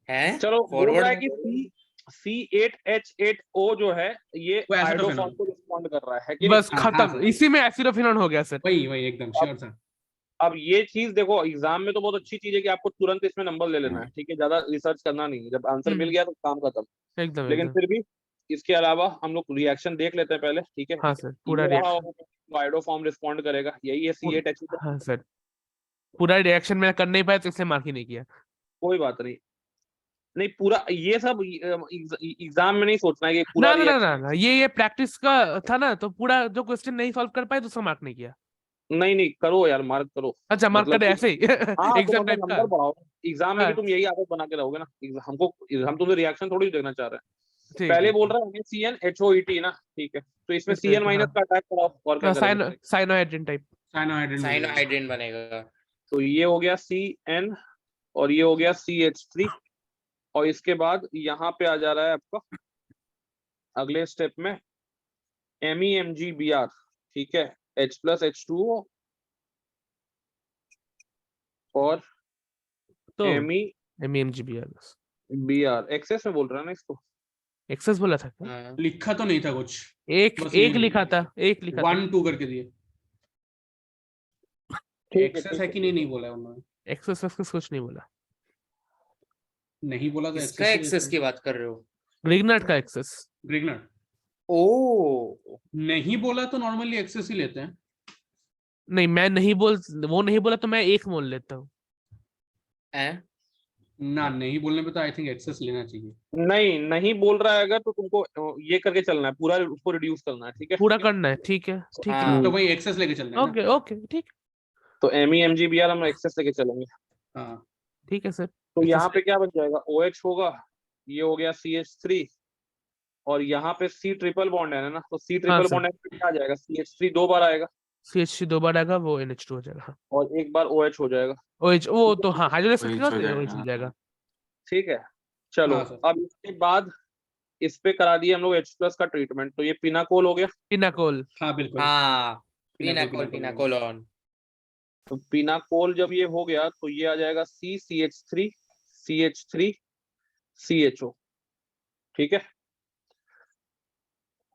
S5: है
S1: चलो बोल रहा है
S5: फॉरवर्ड
S1: कि C8H8O जो है ये
S2: वो एसिडोफिनॉन।
S1: आयोडोफॉर्म को रिस्पॉन्ड कर रहा है कि
S3: बस
S2: हाँ, हाँ,
S3: खत्म,
S2: सर।
S3: इसी में एसिडोफिनॉन हो गया सर।
S2: वही एकदम श्योर सर।
S1: अब ये चीज देखो, एग्जाम में तो बहुत अच्छी चीज है कि आपको तुरंत इसमें नंबर ले लेना है, ठीक है, ज्यादा रिसर्च करना नहीं है, जब आंसर मिल गया तो काम खत्म।
S3: एकदम
S1: लेकिन
S3: एकदम।
S1: फिर भी इसके अलावा हम लोग रिएक्शन देख लेते हैं पहले, ठीक है।
S3: हाँ सर, पूरा
S1: ये रहा
S3: रिएक्शन।
S1: होगा, आयोडोफॉर्म रिस्पॉन्ड करेगा, यही है C8H8।
S3: हाँ सर, पूरा रिएक्शन में कर नहीं पाया तो इसलिए मार्क ही नहीं किया।
S1: कोई बात नहीं, नहीं पूरा ये सब एग्जाम में नहीं सोचना है कि पूरा
S3: ना ना ना
S1: रिएक्शन।
S3: ना, ये प्रैक्टिस का था ना, तो पूरा जो क्वेश्चन नहीं सॉल्व कर पाए तो उसका मार्क नहीं किया।
S1: नहीं करो यार, मार्क करो।
S3: अच्छा मार्क
S1: मतलब
S3: करे ऐसे ही
S1: हाँ, तो
S3: एग्जाम
S1: मतलब
S3: टाइप का।
S1: नंबर बढ़ाओ, एग्जाम में भी
S3: हाँ,
S1: तुम यही आदत बना के रहोगे ना। हमको, हम तुमसे रिएक्शन थोड़ी देखना चाह रहे हैं।
S3: ठीक
S1: पहले
S3: है।
S1: बोल रहा है CnHOET ना, ठीक है, तो इसमें
S3: ठीक है,
S1: Cn माइनस का अटैक कराओ, और क्या करेंगे।
S3: Cyanohydrin type.
S5: साइनोहाइड्रिन बनेगा।
S1: तो ये हो गया Cn, और ये हो गया CH3, और इसके बाद यहाँ पे आ जा रहा है आपका अगले स्टेप में MEmgBr, ठीक है, H+H2O और
S3: तो
S1: MEmgBr।
S3: MEmgBr
S1: एक्सेस में बोल रहा है ना इसको।
S3: एक्सेस बोला था क्या?
S5: हाँ।
S2: लिखा तो नहीं था कुछ,
S3: एक
S2: बस ये
S3: एक लिखा था, एक लिखा था।
S2: 1 2 करके दिए। एक्सेस है कि नहीं बोला है उन्होंने।
S3: एक्सेस एक्सेस कुछ नहीं बोला।
S2: नहीं बोला तो
S5: किसका एक्सेस की बात कर रहे हो?
S3: ग्रिग्नार्ड का एक्सेस।
S2: ग्रिग्नार्ड
S5: ओ,
S2: नहीं बोला तो नॉर्मली एक्सेस ही लेते हैं।
S3: नहीं मैं वो नहीं बोला तो मैं एक मोल लेता हूँ।
S2: ना नहीं बोलने पे तो आई थिंक एक्सेस लेना चाहिए।
S1: नहीं बोल रहा है अगर, तो तुमको ये करके चलना है, पूरा उसको रिड्यूस करना है, ठीक है,
S3: पूरा करना है, ठीक है ठीक है।
S5: हाँ।
S2: तो वही एक्सेस लेके चलना है ना।
S3: ओके ओके ठीक।
S1: तो MEmgBr हम एक्सेस लेके चलेंगे।
S2: हाँ,
S3: ठीक है सर।
S1: तो यहाँ पे क्या बन जाएगा, OH होगा, ये हो गया CH3, और यहाँ पे C ट्रिपल बॉन्ड है ना, तो C ट्रिपल
S3: सर।
S1: बॉन्ड क्या आ जाएगा, CH3 2 बार आएगा
S3: CH3 दो बार आएगा, वो NH2 हो जाएगा। हाँ।
S1: और एक बार OH हो जाएगा,
S3: OH वो तो हाँ हाइड्रोजन
S8: वही
S3: हो
S8: हो जाएगा,
S3: जाएगा, जाएगा।
S1: ठीक है। चलो
S2: हाँ, सर।
S1: अब इसके बाद इस पे करा दिए हम लोग H+ का ट्रीटमेंट, तो ये पिनाकोल हो गया।
S3: पिनाकोल।
S2: हाँ बिल्कुल।
S5: हाँ,
S2: पिनाकोल,
S5: पिनाकोलोन।
S1: तो पिनाकोल जब ये हो गया तो ये आ जाएगा CCH3 CH3 CHO, ठीक है।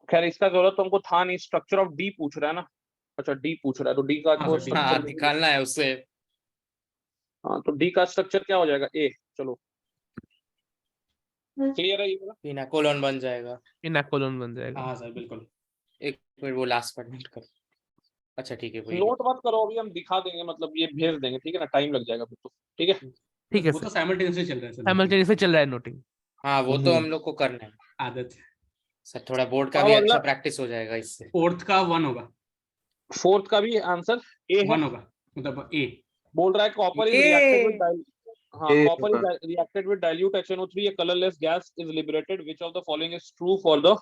S1: खैर इसका जरूरत तो हमको था नहीं, स्ट्रक्चर ऑफ D पूछ रहा है ना। अच्छा D पूछ रहा है, तो D का
S2: हाँ,
S1: तो
S2: सर, D।
S5: हाँ,
S1: स्ट्रक्चर,
S5: निकालना है उससे।
S1: हाँ तो D का स्ट्रक्चर क्या हो जाएगा, A। चलो क्लियर है ये वाला?
S5: पिनाकोलोन बन जाएगा।
S3: पिनाकोलोन बन जाएगा।
S2: हाँ सर बिल्कुल।
S5: एक मिनट, वो लास्ट पार्ट नोट कर। अच्छा ठीक है, वही।
S1: नोट मत करो अभी, हम दिखा देंगे, मतलब ये भेज देंगे, ठीक है ना, टाइम लग जाएगा फिर तो, ठीक है।
S3: ठीक है
S2: वो
S3: सर,
S2: तो साइमल्टेनियसली चल रहा है सर।
S3: साइमल्टेनियसली चल रहा है नोटिंग।
S5: हाँ, वो तो हम लोग को करना है
S2: आदत है।
S5: सर, थोड़ा बोर्ड का
S1: अब
S5: भी
S1: अगला-
S5: अच्छा प्रैक्टिस हो जाएगा इससे।
S2: 4th का 1 होगा।
S1: फोर्थ का भी आंसर ए है।
S2: 1 होगा, मतलब ए।
S1: बोल रहा है copper is
S5: a.
S1: Reacted with हाँ
S6: ए
S1: कॉपर
S6: होगा।
S1: Is reacted with dilute HNO3 a colorless gas is liberated, which of the following is true for the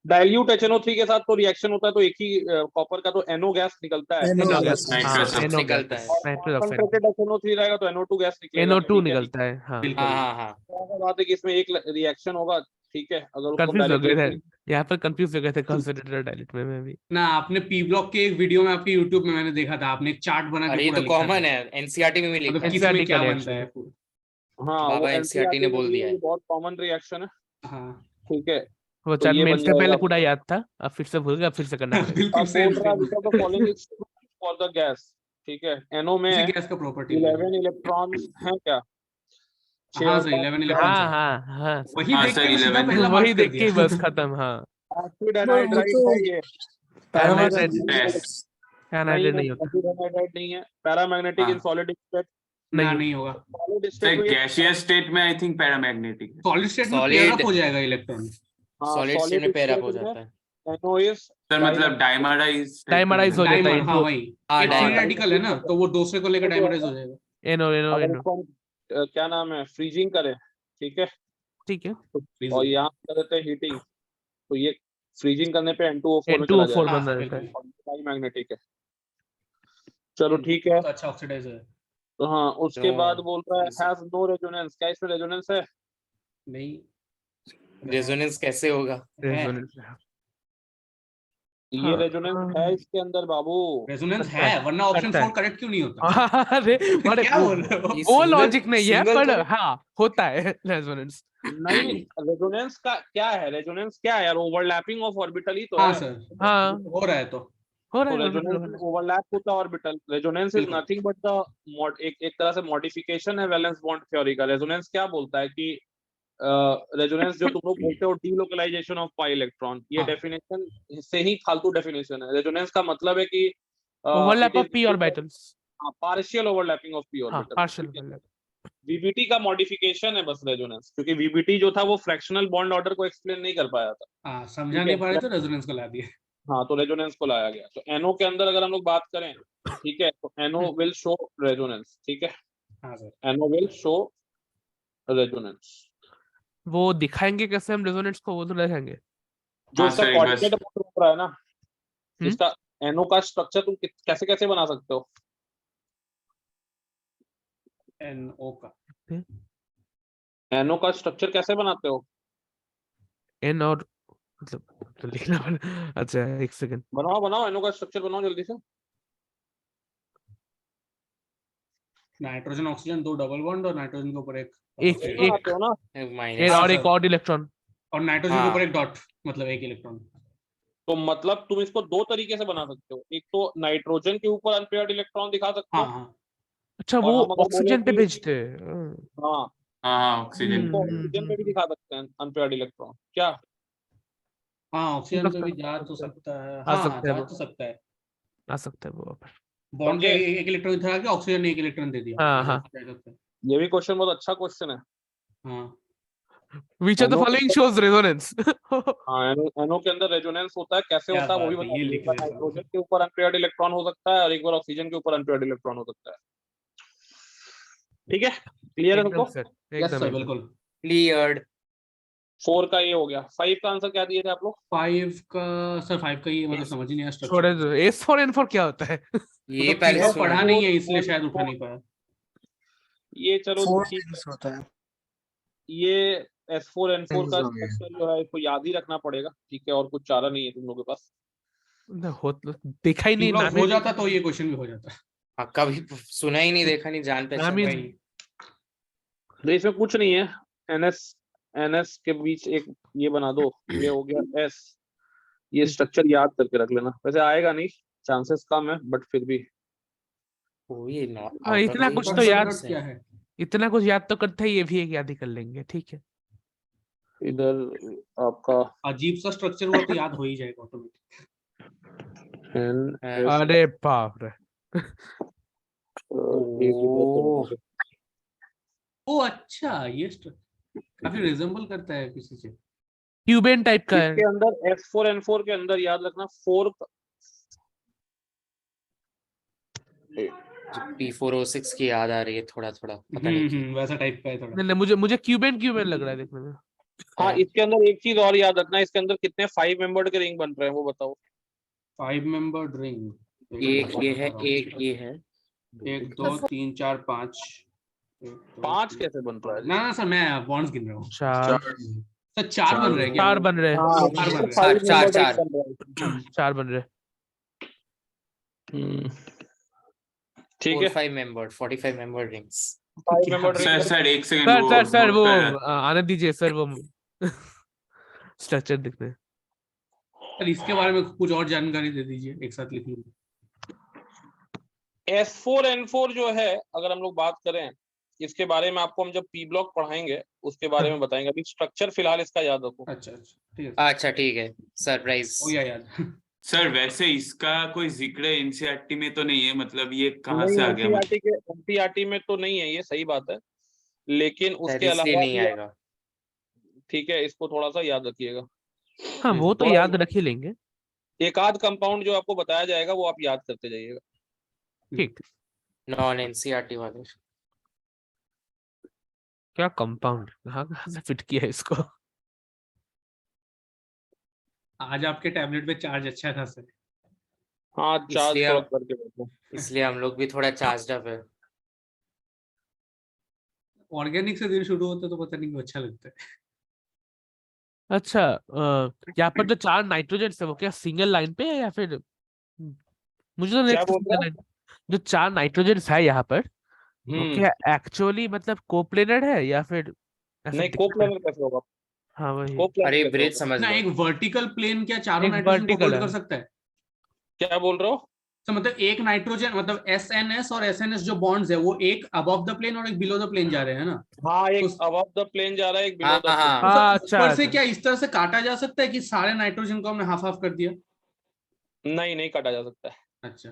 S1: dilute HNO3 के साथ तो रिएक्शन होता है तो एक ही कॉपर का तो NO गैस निकलता है।
S3: NO गैस,
S8: Nitrous
S3: हाँ
S8: oxide
S3: NO
S5: निकलता
S3: गैस,
S5: है।
S3: नाइट्रस ऑक्साइड,
S1: कंसंट्रेटेड HNO3 रहेगा तो NO2 गैस निकलेगा।
S3: NO2 निकलता है, हाँ।
S2: बिल्कुल।
S5: हाँ हाँ।
S1: ऐसा बात है कि इसमें एक रिएक्शन होगा, ठीक है, अगर उसको
S3: कंफ्यूज हो गए थे
S1: डायरेक्टली
S3: यहाँ पर, कंफ्यूज हो गए थे कंसंट्रेटेड डाइल्यूट में भी।
S2: ना आपने पी ब्लॉक के एक वीडियो में आपके यूट्यूब में मैंने देखा था, आपने एक चार्ट बना के
S5: अरे ये
S2: पूरा
S5: तो
S2: लिखा था।
S5: कॉमन है, एनसीईआरटी में भी लिखा
S2: मतलब
S5: है।
S2: किसमें
S3: NCERT
S2: क्या
S3: का
S2: बनता है।
S1: हाँ वो
S5: बाबा एनसीईआरटी ने
S1: NCERT
S5: बोल दिया है।
S1: ये बहुत कॉमन रिएक्शन है,
S2: हाँ
S1: ठीक है।
S3: वो
S1: तो
S3: चार्ट
S1: ये
S3: मेन
S1: बन
S3: से पहले
S1: जाएगा।
S3: पूरा याद था, अब फिर से भूल गया, फिर से करना पड़ेगा।
S2: बिल्कुल
S1: अब
S2: सेम
S1: बोल रहा है
S2: same.
S1: which of the following is true for the gas, ठीक है। NO में
S2: इसी गैस का प्रॉपर्टी
S1: 11 इलेक्ट्रॉन्स हैं क्या? छह
S2: हाँ
S1: और
S2: सर,
S1: पाँच
S2: 11 इलेक्ट्रॉन्स
S3: हाँ
S2: है।
S3: हाँ हाँ
S2: वही
S8: हाँ
S2: देख
S8: सर,
S2: के मैं सीधा
S8: 11
S2: पहला
S3: वही
S2: मार्क कर
S3: देख के ही
S2: दिया।
S3: बस खत्म, हाँ।
S1: एसिड
S4: वो
S1: एनहाइड्राइड
S4: तो
S1: है ये।
S4: Paramagnetic
S3: anhydride
S8: Yes.
S3: नहीं होता,
S1: एसिड एनहाइड्राइड नहीं है। पैरामैग्नेटिक इन
S8: हाँ।
S1: सॉलिड स्टेट,
S2: ना
S3: नहीं
S2: नहीं होगा।
S1: सॉलिड
S8: सर
S1: स्टेट में
S8: गैसियस स्टेट में आई थिंक पैरामैग्नेटिक है।
S2: सॉलिड स्टेट में पेयर
S5: Solid-
S2: अप हो जाएगा इलेक्ट्रॉन।
S1: हाँ
S5: सॉलिड स्टेट में पेयर अप हो
S1: में
S5: जाता है।
S1: NO इज
S8: सर मतलब डाइमराइज
S3: डाइमराइज हो जाता है
S2: डाइमर, हाँ
S3: into
S2: वही।
S5: हाँ
S2: एक फ्री
S5: डायमंड।
S2: रेडिकल है ना, तो वो दूसरे को लेकर डाइमराइज हो जाएगा।
S3: NO
S1: अगर इसको हम क्या नाम है फ्रीजिंग करें, ठीक है,
S3: ठीक है,
S1: और यहाँ कर देते हैं हीटिंग, तो ये फ्रीजिंग करने पे N2O4 में चला
S3: N2O4
S1: जाएगा।
S3: बन
S2: हाँ,
S3: जाता है।
S2: बिल्कुल।
S1: मैग्नेटिक है। चलो ठीक है।
S2: तो अच्छा ऑक्सीडाइज है।
S1: तो हाँ उसके
S5: No.
S1: बाद बोल रहा है
S5: Easy.
S1: हैज नो रेजोनेंस, क्या इसमें रेजोनेंस है?
S2: नहीं
S5: रेजोनेंस कैसे होगा?
S3: Resonance।
S1: ये
S3: हाँ,
S1: रेजोनेंस है इसके अंदर बाबू।
S2: रेजोनेंस
S3: करता
S2: है, वरना ऑप्शन
S3: करता है।
S2: 4 करेक्ट क्यों नहीं होता?
S3: अरे बड़े
S2: क्या बोल रहे हो?
S5: ये
S3: वो
S5: single-
S3: लॉजिक नहीं है,
S5: single
S3: पर
S5: को-
S3: हाँ होता है रेजोनेंस।
S1: नहीं रेजोनेंस का क्या है? रेजोनेंस क्या है यार? ओवरलैपिंग ऑफ ऑर्बिटल ही तो
S2: हाँ
S1: है।
S2: सर,
S3: हाँ
S2: हो रहा है तो।
S3: हो रहा
S1: तो
S3: है
S1: रेजोनेंस ओवरलैप होता है ऑर्बिटल। रेजोनेंस इज
S2: बिल्कुल।
S1: नथिंग बट द एक तरह से मॉडिफिकेशन है वैलेंस बॉन्ड थ्योरी का। रेजोनेंस क्या बोलता है कि रेजोनेंस जो तुम लोग बोलते हो डीलोकलाइजेशन ऑफ पाई इलेक्ट्रॉन, ये
S2: हाँ।
S1: डेफिनेशन से ही फालतू डेफिनेशन है। रेजोनेंस का मतलब है कि
S3: overlap of p orbitals.
S1: Partial overlapping of P
S3: हाँ
S1: ऑर्बिटल।
S3: Partial overlap.
S1: वीबीटी का मॉडिफिकेशन है बस रेजोनेंस, क्योंकि वीबीटी जो था वो फ्रैक्शनल बॉन्ड ऑर्डर को एक्सप्लेन नहीं कर पाया था।
S2: हाँ, समझा नहीं पा रहे तो रेजोनेंस को ला दिए।
S1: हाँ तो रेजोनेंस को लाया गया। तो एनओ के अंदर अगर हम लोग बात करें, ठीक है, तो एनओ विल शो रेजोनेंस, ठीक है,
S2: हाँ sir,
S1: NO will show resonance.
S3: वो दिखाएंगे कैसे हम रेजोनेंस को, वो तो दिखाएंगे।
S1: जो
S8: हाँ
S1: इसका
S8: सर, एक बार-
S1: कोऑर्डिनेट बन रहा है ना, इसका एनओ का स्ट्रक्चर तुम कैसे कैसे बना सकते हो?
S2: NO का
S1: एनओ का स्ट्रक्चर कैसे बनाते हो?
S3: n और मतलब तो लिखना पड़ा। अच्छा एक सेकंड,
S1: बनाओ बनाओ, एनओ का स्ट्रक्चर बनाओ जल्दी से।
S2: नाइट्रोजन ऑक्सीजन 2 डबल बॉन्ड और नाइट्रोजन के ऊपर एक
S3: एक
S1: बनाते हो ना?
S5: माइनस
S3: और
S2: सर।
S3: एक और इलेक्ट्रॉन।
S2: और नाइट्रोजन के
S5: हाँ।
S2: ऊपर एक डॉट, मतलब एक इलेक्ट्रॉन।
S1: तो मतलब तुम इसको दो तरीके से बना सकते हो। एक तो नाइट्रोजन के ऊपर अनपेयर्ड इलेक्ट्रॉन दिखा सकते
S2: हाँ
S1: हो।
S2: हाँ
S3: अच्छा
S1: और
S3: वो
S1: हम अगर
S3: ऑक्सीजन पे
S1: बोले कि-
S3: भेजते हैं।
S1: हाँ
S8: हाँ ऑक्सीजन
S1: तो
S3: हम्म,
S1: ऑक्सीजन पे भी दिखा सकते हैं अनपेयर्ड इलेक्ट्रॉन क्या?
S2: हाँ, ऑक्सीजन पे भी जा तो सकता है।
S3: आ
S2: हाँ हाँ,
S3: सकता है
S2: जा
S3: वो।
S2: तो सकता है।
S3: आ सकता है वो।
S2: बॉन्ड के
S1: समझे?
S2: एक इलेक्ट्रॉन था कि ऑक्सीजन ने एक इलेक्ट्रॉन दे दिया।
S3: हाँ, हाँ।
S2: जा सकता है।
S1: ये भी क्वेश्चन बहुत अच्छा क्वेश्चन है।
S2: हाँ
S3: Which of the following shows resonance?
S1: हाँ एनओ के अंदर रेजोनेंस होता है, कैसे
S2: क्या
S1: होता है वो भी
S2: बात है,
S1: बता
S2: ये
S1: दो।
S2: लिख
S1: एक बार
S2: लेता हूँ।
S1: नाइट्रोजन के ऊपर अनपेयर्ड इलेक्ट्रॉन हो सकता है और एक बार ऑक्सीजन के ऊपर अनपेयर्ड इलेक्ट्रॉन हो सकता है। ठीक है, क्लियर है
S3: एकदम
S1: सबको?
S3: सर,
S2: यस
S3: एकदम
S2: सर,
S3: एकदम।
S2: बिल्कुल।
S5: क्लियर्ड।
S1: 4 का ये हो गया। 5 का आंसर क्या दिए थे आप लोग?
S2: 5 का सर, 5 का ये मतलब समझ ही नहीं आया
S3: छोड़े
S2: स्ट्रक्चर।
S3: दो, S4 N4 क्या होता है?
S5: ये
S1: तो
S5: पहले
S1: तीनों
S5: सुना
S2: पढ़ा
S5: है।
S2: नहीं है इसलिए शायद उठा नहीं पाया।
S1: ये चलो
S4: 4
S1: ठीक,
S4: rings होता है।
S1: ये S4 N4 का
S6: Rings हो गए।
S1: स्ट्रक्चर जो है इसको याद ही रखना पड़ेगा, ठीक है, और कुछ चारा नहीं है तुम लोगों के पास।
S3: देखा ही नहीं
S2: P-block
S3: नाम
S2: हो
S3: ही
S2: जाता तो ये क्वेश्चन भी हो जाता।
S5: हाँ, कभी सुना ही नहीं, देखा नहीं, जान पहचान
S3: नाम ही
S5: नहीं।
S1: तो इसमें कुछ नहीं है। NS के बीच एक ये बना दो, ये हो गया S। ये स्ट्रक्चर याद करके रख लेना, वैसे आएगा नहीं, चांसेस कम है, बट फिर भी
S5: ओ ये
S3: हाँ, इतना कुछ तो
S2: Dot,
S3: याद
S2: dot क्या है?
S3: इतना कुछ याद तो करते हैं, ये भी एक याद ही कर लेंगे, ठीक है।
S1: इधर आपका
S2: अजीब सा स्ट्रक्चर हुआ तो याद हो ही जाएगा ऑटोमेटिक।
S1: NS
S3: अरे बाप रे,
S2: ओ अच्छा, ये काफी रिजेंबल करता है किसी से।
S3: ट्यूबेन टाइप का है।
S1: इसके अंदर S4 N4 के अंदर याद रखना 4
S5: P4O6 की याद आ रही है थोड़ा थोड़ा, पता नहीं क्यों।
S2: वैसा टाइप का है थोड़ा।
S3: नहीं नहीं, मुझे क्यूबेन लग रहा है देखने में।
S1: हाँ, इसके अंदर एक चीज और याद रखना, इसके अंदर कितने 5 मेंबर्ड के रिंग बन रहे हैं वो बताओ।
S2: 5 मेंबर्ड रिंग,
S5: एक ये है, एक ये है।
S2: 1 2 3 4 5।
S1: 5 कैसे बन रहा है?
S2: ना ना सर, मैं बॉन्ड्स गिन रहा हूँ।
S3: 4
S2: सर 4 बन रहे हैं क्या?
S3: 4 बन रहे हैं।
S1: हाँ,
S2: चार बन रहे हैं।
S1: 5
S5: चार,
S1: मेंबर्ड
S5: चार।
S1: रिंग बन रहा है।
S3: 4 बन रहे हैं।
S1: ठीक है,
S5: 45 member rings.
S1: 5 membered
S8: sir
S1: ring.
S8: Sir एक सेकंड
S3: सर
S8: वो
S3: सर सर
S8: note
S3: वो
S8: कर रहा-
S3: आने दीजिए सर, वो स्ट्रक्चर दिखने।
S2: सर इसके बारे में कुछ और जानकारी दे दीजिए, एक साथ लिख लूंगा।
S1: S4N4 जो है, अगर हम लोग बात करें इसके बारे में, आपको हम जब P ब्लॉक पढ़ाएंगे उसके बारे में बताएंगे। अभी स्ट्रक्चर फिलहाल इसका याद रखो।
S2: अच्छा ठीक है,
S5: अच्छा ठीक है, सरप्राइज।
S2: हो गया याद।
S8: सर वैसे इसका कोई जिक्र एनसीईआरटी में तो नहीं है, मतलब ये कहाँ
S1: नहीं,
S8: से आ गया?
S1: एनसीईआरटी में तो नहीं है, ये सही बात है, लेकिन उसके
S5: इसलिए
S1: अलावा
S5: नहीं आएगा।
S1: ठीक है, इसको थोड़ा सा याद रखिएगा।
S3: हाँ वो तो
S1: थोड़ा
S3: याद रख ही लेंगे।
S1: एक आध कंपाउंड जो आपको बताया जाएगा वो आप याद करते जाइएगा।
S3: ठीक।
S5: नॉन एनसीईआरटी वाले।
S3: क्या कंपाउंड, कहाँ से फिट किया है इसको?
S2: आज आपके टैबलेट पे चार्ज अच्छा खासा है।
S1: हाँ, चार्ज
S5: इसलिए
S1: थोड़ा
S5: अब-
S1: करके देखो।
S5: इसलिए हम लोग भी थोड़ा चार्ज अप है।
S2: ऑर्गेनिक से दिन शुरू होता है तो पता नहीं क्यों अच्छा लगता है।
S3: अच्छा, यहाँ पर जो 4 नाइट्रोजन है वो क्या सिंगल लाइन पे है या फिर मुझे तो
S1: क्या
S3: नेक्स्ट
S1: बोल रहा
S3: सिंगल लाइन, जो 4 नाइट्रोजन है यहाँ पर वो
S1: हम्म,
S3: क्या एक्चुअली मतलब कोप्लेनर है या फिर ऐसा
S1: नहीं,
S3: दिखता है?
S1: कोप्लेनर कैसे होगा?
S3: हाँ वही,
S1: कोप्लेनर
S5: अरे
S1: कैसे
S5: ब्रिज
S1: होगा?
S5: समझ
S2: ना
S5: लो।
S2: एक वर्टिकल प्लेन क्या चारों
S3: एक
S2: नाइट्रोजन को
S3: vertical
S2: होल्ड
S3: है।
S2: कर सकता है?
S1: क्या बोल रहे हो?
S2: तो मतलब एक नाइट्रोजन मतलब SNS और SNS जो बॉन्ड्स है वो एक अबव द प्लेन और एक बिलो द प्लेन जा रहे हैं ना?
S1: हाँ, एक
S2: उस-
S1: अबव द प्लेन जा रहा है, एक बिलो
S5: हाँ,
S1: द प्लेन।
S5: हाँ।
S2: तो सर
S3: हाँ अच्छा
S2: ऊपर से
S3: अच्छा।
S2: क्या इस तरह से काटा जा सकता है कि सारे नाइट्रोजन को हमने हाफ हाफ कर दिया?
S1: नहीं, नहीं काटा जा सकता है।
S2: अच्छा,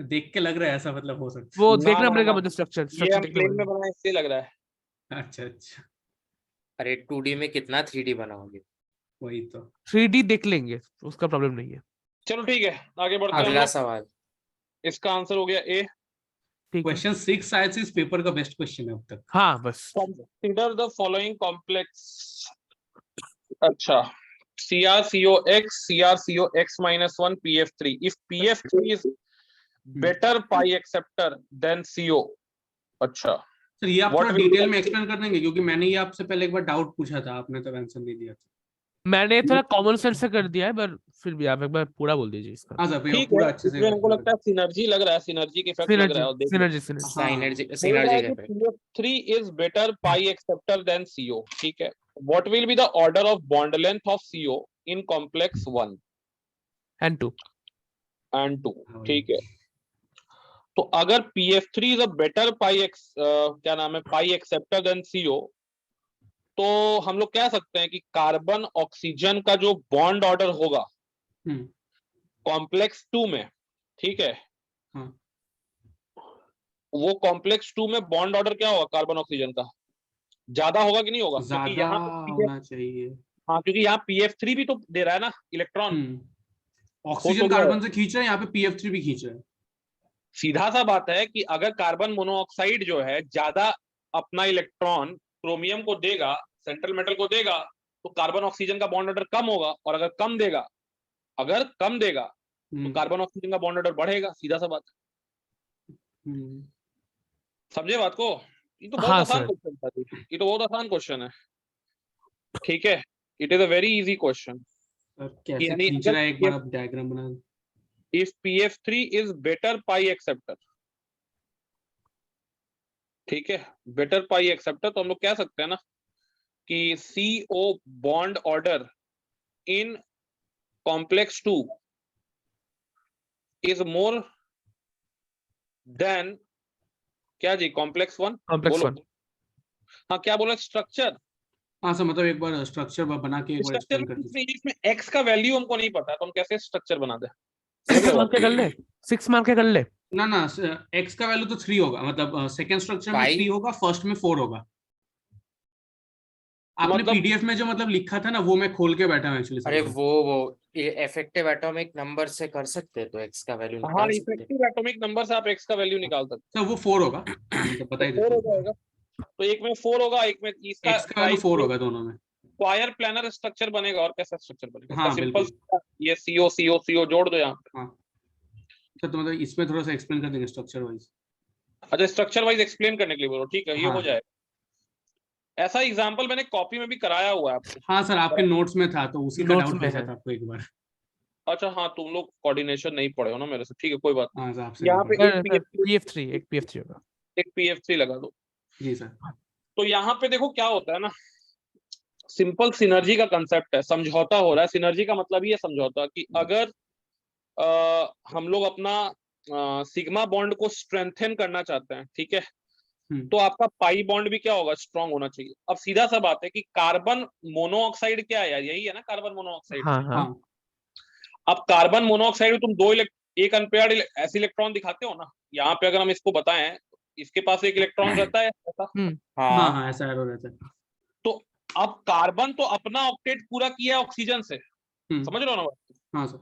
S2: देख के लग रहा है ऐसा मतलब हो सकता
S3: वो
S1: ना,
S3: देखना
S1: ना,
S3: पड़ेगा
S1: ना।
S3: मुझे, स्ट्रक्चर
S1: ये
S3: स्ट्रक्चर
S1: हम
S3: देखना
S1: प्लेन में
S3: पड़ेगा।
S1: बनाए इसलिए लग रहा है।
S2: है। अच्छा
S5: अरे 2D में कितना 3D बनाओगे?
S2: वही तो।
S3: 3D देख लेंगे, उसका प्रॉब्लम नहीं है।
S1: चलो ठीक है, आगे बढ़ते हैं हम
S5: अगला
S1: लोग।
S5: सवाल।
S1: इसका आंसर हो गया ए।
S3: ठीक है।
S2: क्वेश्चन 6 शायद से इस पेपर का बेस्ट क्वेश्चन है अब तक।
S3: हाँ बस।
S1: Consider the following complex. अच्छा, CrCOX PF3 if PF3 is better pi acceptor than CO। अच्छा,
S2: सर ये आप
S1: What
S2: थोड़ा
S1: will
S2: डिटेल
S1: be-
S2: में एक्सप्लेन कर देंगे क्योंकि मैंने ये आपसे पहले एक बार डाउट पूछा था, आपने तो आंसर नहीं दिया था।
S3: मैंने थोड़ा कॉमन सेंस से कर दिया है, पर फिर भी आप एक बार पूरा बोल दीजिए इसका।
S2: हाँ सर भैया
S1: ठीक
S2: पूरा
S1: है,
S2: अच्छे से
S1: इसमें हमको लगता है सिनर्जी लग रहा है, सिनर्जी के इफेक्ट लग रहा है। और देख लो।
S3: सिनर्जी
S5: सिनर्जी
S1: बोल रहा
S5: सिनर्जी
S1: है
S5: का
S1: कि
S5: effect।
S1: PF3 is better pi acceptor than CO। ठीक है, what will be the order of bond length of CO in complex 1
S3: and 2।
S1: and 2? ठीक है, तो अगर PF3 is a better क्या नाम है, pi acceptor than CO, तो हम लोग कह सकते हैं कि कार्बन ऑक्सीजन का जो बॉन्ड ऑर्डर होगा
S2: हम्म,
S1: कॉम्प्लेक्स 2 में, ठीक है,
S2: हाँ।
S1: वो कॉम्प्लेक्स 2 में बॉन्ड ऑर्डर क्या होगा कार्बन ऑक्सीजन का? ज्यादा होगा कि नहीं होगा? क्योंकि
S2: ज्यादा
S1: यहाँ
S2: होना चाहिए।
S1: हाँ, क्योंकि यहाँ PF3 भी तो दे रहा है ना इलेक्ट्रॉन।
S2: ऑक्सीजन
S1: हो तो
S2: कार्बन से खींच रहा है, यहाँ पे PF3 भी खींच रहा है।
S1: सीधा सा बात है कि अगर कार्बन मोनोऑक्साइड जो है ज्यादा अपना इलेक्ट्रॉन क्रोमियम को देगा, सेंट्रल मेटल को देगा, तो कार्बन ऑक्सीजन का बॉन्ड ऑर्डर कम होगा, और अगर कम देगा तो कार्बन ऑक्सीजन का बॉन्ड ऑर्डर बढ़ेगा। सीधा सा बात है, समझे बात को? ये तो बहुत
S3: हाँ,
S1: आसान
S3: सर।
S1: क्वेश्चन था, ये तो बहुत आसान क्वेश्चन है। ठीक है, it is a very easy question.
S2: कैसे
S1: यानी
S2: खींच रहा है, एक बार आप डायग्राम बना दो।
S1: if PF3 is better pi acceptor, ठीक है, बेटर पाई एक्सेप्टर, तो हम लोग कह सकते हैं ना कि CO bond order in complex 2 is more than क्या जी, कॉम्प्लेक्स 1।
S3: कॉम्प्लेक्स
S1: बोलो
S3: 1।
S1: हाँ, क्या बोला? स्ट्रक्चर।
S2: हाँ सर, मतलब एक बार स्ट्रक्चर बना के एक बार एक्सप्लेन कर दीजिए।
S1: इसमें x का वैल्यू हमको नहीं पता है, तो हम कैसे स्ट्रक्चर बना दे?
S3: 6 मान के कर ले, 6 मान के कर ले।
S2: ना ना, x का वैल्यू तो 3 होगा, मतलब सेकंड स्ट्रक्चर में 3 होगा, फर्स्ट में 4 होगा। आपने
S1: मतलब
S2: PDF में जो मतलब लिखा था ना, वो मैं खोल के बैठा हूँ एक्चुअली।
S5: अरे वो ये इफेक्टिव एटॉमिक नंबर से कर सकते हैं, तो एक्स का वैल्यू
S1: हाँ,
S5: निकाल सकते हैं।
S1: इफेक्टिव एटॉमिक नंबर से आप एक्स का वैल्यू निकाल सकते
S2: तो वो 4 होगा, तो बता ही
S1: हो। 4 हो
S2: देते हैं।
S1: जाएगा, तो एक में 4 होगा, एक में इसका
S2: एक्स का वैल्यू 4 होगा दोनों में।
S1: स्क्वायर प्लानर स्ट्रक्चर बनेगा, और कैसा स्ट्रक्चर बनेगा इसका?
S2: हाँ,
S1: सिंपल,
S2: बिल्कुल।
S1: ये सीओ सीओ सीओ जोड़ दो यहाँ पे।
S2: हाँ सर, तो मतलब इसमें थोड़ा सा एक्सप्लेन कर देंगे स्ट्रक्चर वाइज।
S1: अच्छा, स्ट्रक्चर वाइज एक्सप्लेन करने के लिए बोलो, ठीक है, ये
S2: हाँ
S1: हो जाएगा। ऐसा एग्जांपल मैंने कॉपी में भी कराया हुआ है आपको।
S2: हाँ सर, आपके नोट्स में था, तो उसी का
S3: Notes
S2: डाउट
S3: में
S2: पूछा
S3: है।
S2: था आपको एक बार।
S1: अच्छा हाँ, तुम लोग कोऑर्डिनेशन नहीं पढ़े हो ना मेरे से, ठीक है, कोई बात
S2: हाँ सर, आपसे
S1: नहीं। यहाँ
S2: नहीं
S1: पे
S2: पढ़ा।
S1: एक
S3: PF3 एक PF3 होगा।
S1: PF3 लगा दो।
S2: जी सर।
S1: तो यहाँ पे देखो क्या होता है ना, सिंपल सिनर्जी का कंसेप्ट है, समझौता हो रहा है। सिनर्जी का मतलब ही है समझौता, कि अगर हम लोग अपना सिग्मा बॉन्ड को स्ट्रेंथन करना चाहते हैं, ठीक है, तो आपका पाई बॉन्ड भी क्या होगा? स्ट्रांग होना चाहिए। अब सीधा सा बात है कि कार्बन मोनोऑक्साइड क्या है यार? यही है ना कार्बन मोनोऑक्साइड।
S3: हाँ हाँ
S2: हाँ
S1: अब कार्बन मोनोऑक्साइड में तुम एक अनपेयर्ड ऐसे इलेक्ट्रॉन दिखाते हो ना। यहाँ पे अगर हम इसको बताएं, इसके पास एक इलेक्ट्रॉन रहता है ऐसा।
S2: हाँ
S5: हाँ
S2: हाँ, ऐसा एरो रहता है।
S1: तो अब कार्बन तो अपना ऑक्टेट पूरा किया है ऑक्सीजन से,
S2: हम्म,
S1: समझ रहे हो ना बात?
S2: हाँ सर।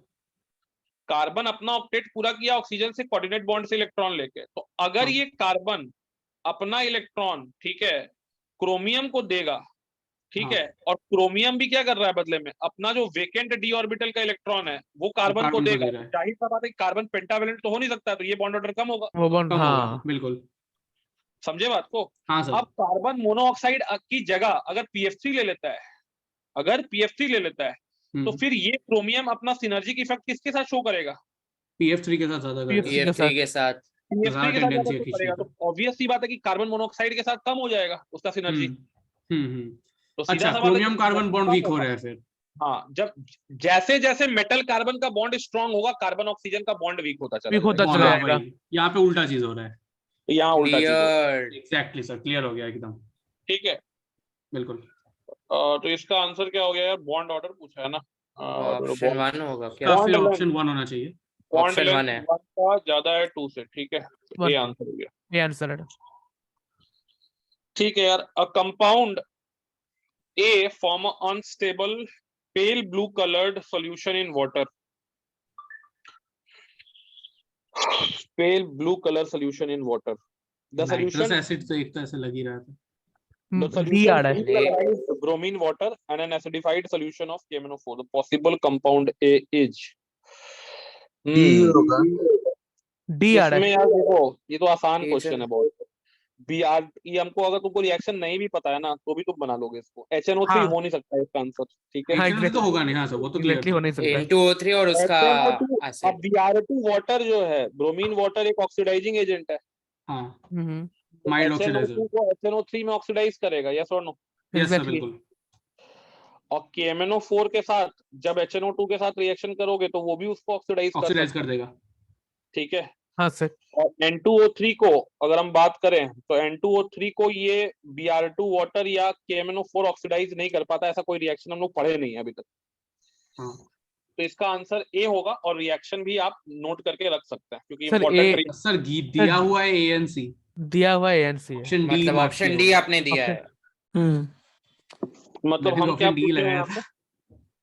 S1: कार्बन अपना ऑक्टेट पूरा किया ऑक्सीजन से कोऑर्डिनेट बॉन्ड से इलेक्ट्रॉन लेके। तो अगर
S2: हाँ।
S1: ये कार्बन अपना इलेक्ट्रॉन, ठीक है, क्रोमियम को देगा, ठीक
S2: हाँ,
S1: है, और क्रोमियम भी क्या कर रहा है बदले में? अपना जो वेकेंट डी ऑर्बिटल का इलेक्ट्रॉन है वो कार्बन को
S2: कार्बन को
S1: देगा।
S2: दे रहा है।
S1: जाहिर सा बात है कार्बन पेंटावेलेंट तो हो नहीं सकता, तो ये बॉन्ड ऑर्डर कम होगा।
S3: वो बॉन्ड,
S2: कम होगा,
S3: हाँ
S2: बिल्कुल।
S1: समझे बात को?
S2: हाँ सर।
S1: अब कार्बन मोनोऑक्साइड की जगह अगर PF3 ले लेता है, अगर PF3 ले लेता है, तो फिर ये क्रोमियम अपना सिनर्जिक इफेक्ट किसके साथ शो करेगा?
S2: PF3 के साथ ज्यादा करेगा।
S3: PF3 के
S5: PF3 के साथ।
S1: PF3 के साथ ज्यादा
S2: टेंडेंसी है
S1: शो
S2: खींचने
S1: करेगा,
S2: का।
S1: तो ऑब्वियस सी बात है कि कार्बन मोनोऑक्साइड के साथ कम हो जाएगा उसका सिनर्जी।
S2: हम्म।
S1: तो सीधा
S2: अच्छा,
S1: सा बात है
S2: क्रोमियम कार्बन बॉन्ड वीक हो रहा है फिर।
S1: हाँ, जब जैसे जैसे मेटल कार्बन का बॉन्ड स्ट्रांग होगा, कार्बन ऑक्सीजन का बॉन्ड वीक होता चला
S3: वीक होता
S1: जाएगा।
S3: चला
S2: हाँ
S3: जाएगा।
S2: भाई, यहाँ पे उल्टा चीज हो रहा है।
S1: यहाँ उल्टा चीज होगा,
S5: क्लियर।
S2: एग्जैक्टली सर, क्लियर हो गया एकदम।
S1: ठीक है।
S2: बिल्कुल।
S1: तो इसका आंसर क्या हो गया यार? बॉन्ड ऑर्डर पूछा है ना।
S5: ऑप्शन 1 होगा क्या?
S2: इसका
S1: बॉन्ड
S2: फिर
S1: लेंथ,
S2: ऑप्शन 1 होना चाहिए।
S1: बॉन्ड
S5: ऑप्शन
S1: लेंथ
S5: 1 है।
S1: 1 का ज्यादा है 2 से, ठीक है, तो ये
S3: One.
S1: आंसर हो गया।
S3: ये आंसर है।
S1: ठीक है यार, a compound A form an unstable pale blue colored solution in water. Pale blue color solution in water. The
S2: nitrous
S1: solution,
S2: acid तो एक तो ऐसे लग ही रहा था।
S1: the
S3: D
S1: solution
S3: आ रहा है।
S1: neutralized bromine water and an acidified solution of KMnO4. The possible compound A is.
S6: D होगा।
S3: D आ रहा
S1: इसमें
S3: है।
S1: यार देखो, ये तो आसान
S5: ये
S1: क्वेश्चन है बहुत। BR, ये हमको अगर तुमको रिएक्शन नहीं भी पता है ना, तो भी तुम बना लोगे इसको। HNO3
S3: हाँ।
S1: हो नहीं सकता है इसका आंसर, ठीक है।
S3: हाँ,
S2: HNO3 तो
S3: exactly.
S2: होगा नहीं। हाँ सर, वो तो क्लियर
S3: एग्जैक्टली हो नहीं सकता है।
S5: N2O3 और उसका
S1: HNO2, अब
S5: एसिड।
S1: Br2 वाटर जो है, ब्रोमीन वाटर एक ऑक्सीडाइजिंग एजेंट है।
S2: हाँ,
S3: हम्म,
S2: माइल्ड ऑक्सीडाइजर।
S1: HNO2 को HNO3 में ऑक्सीडाइज करेगा, यस और नो?
S2: Yes sir,
S3: exactly.
S2: बिल्कुल।
S1: और KMnO4 के साथ जब HNO2 के साथ रिएक्शन करोगे तो वो भी उसको ऑक्सीडाइज कर
S2: ऑक्सीडाइज
S1: सकता
S2: कर
S1: है,
S2: देगा।
S1: ठीक है।
S3: हाँ सर।
S1: और N2O3 को अगर हम बात करें, तो N2O3 को ये Br2 वाटर या KMnO4 ऑक्सीडाइज नहीं कर पाता। ऐसा कोई रिएक्शन हम लोग पढ़े नहीं है अभी तक।
S2: हाँ
S1: तो इसका आंसर ए होगा, और रिएक्शन भी आप नोट करके रख सकते हैं क्योंकि
S3: सर
S1: इंपॉर्टेंट।
S2: सर, दिया हुआ है ANC।
S3: दिया हुआ ANC है।
S2: ऑप्शन डी
S5: मतलब
S2: मार्क
S5: ऑप्शन
S2: किया
S5: डी
S2: हुआ है।
S5: आपने दिया है।
S1: मतलब
S2: मैंने
S1: हम
S2: तो
S1: क्या
S2: ऑप्शन डी
S1: पूछे हैं
S2: लगाया
S1: यहाँ
S2: था।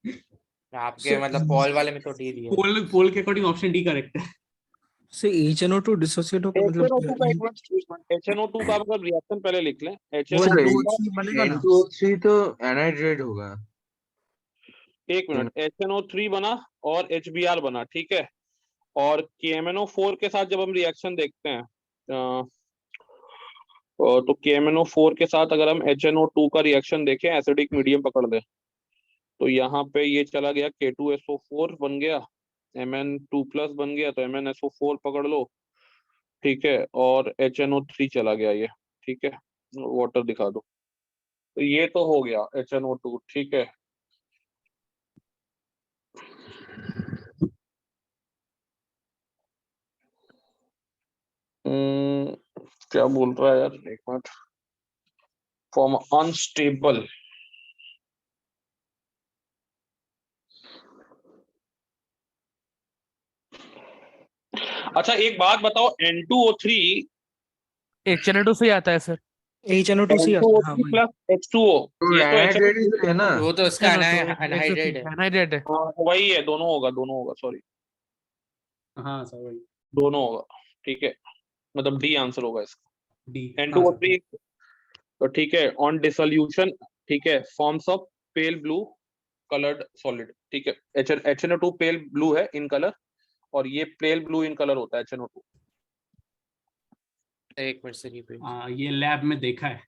S1: पे?
S5: आपके मतलब पोल वाले में तो डी दिया है।
S2: पोल के अकॉर्डिंग ऑप्शन डी करेक्ट है।
S4: से HNO2 डिसोसिएट होकर
S1: HNO2 का एक
S4: मतलब
S1: मिनट, HNO2 का मतलब रिएक्शन पहले लिख लें।
S4: वो
S1: HNO2 का
S4: N2O3 बनेगा ना।
S6: N2O3 तो एनाइड्रेट होगा।
S1: एक मिनट, HNO3 बना और HBr बना, ठीक है। और KMnO4 के साथ जब हम रिएक्शन देखते हैं, तो KMnO4 के साथ अगर हम HNO2 का रिएक्शन देखें, एसिडिक मीडियम पकड़ दे, तो यहाँ पे ये चला गया, K2SO4 बन गया, Mn2+ बन गया, तो MnSO4 पकड़ लो, ठीक है, और HNO3 चला गया ये, ठीक है। वाटर दिखा दो, तो ये तो हो गया HNO2, ठीक है। क्या बोल रहा है यार, एक मिनट। फॉर्म अनस्टेबल, अच्छा एक बात बताओ, N2O3
S3: HNO2 से आता है सर।
S4: HNO2 हाँ
S1: N2O3
S4: वही।
S1: प्लस H2O,
S6: तो
S1: ये तो
S6: एनाहाइड्रेट है ना?
S5: वो तो उसका
S3: NO2
S5: अनहाइड्रेट है।
S3: एनहाइड्रेट है।
S1: हाँ, वही है, दोनों होगा, सॉरी,
S2: हाँ सर वही
S1: दोनों होगा, ठीक है, मतलब डी आंसर होगा इसका,
S2: डी।
S1: N2O3। तो ठीक है, ऑन डिसोल्यूशन, ठीक है, forms of pale blue coloured solid, ठीक है, HNO2 पेल ब्लू है इन कलर, और ये पेल ब्लू इन कलर होता है HNO2।
S5: एक मिनट से रिपीट।
S2: हाँ ये लैब में देखा है।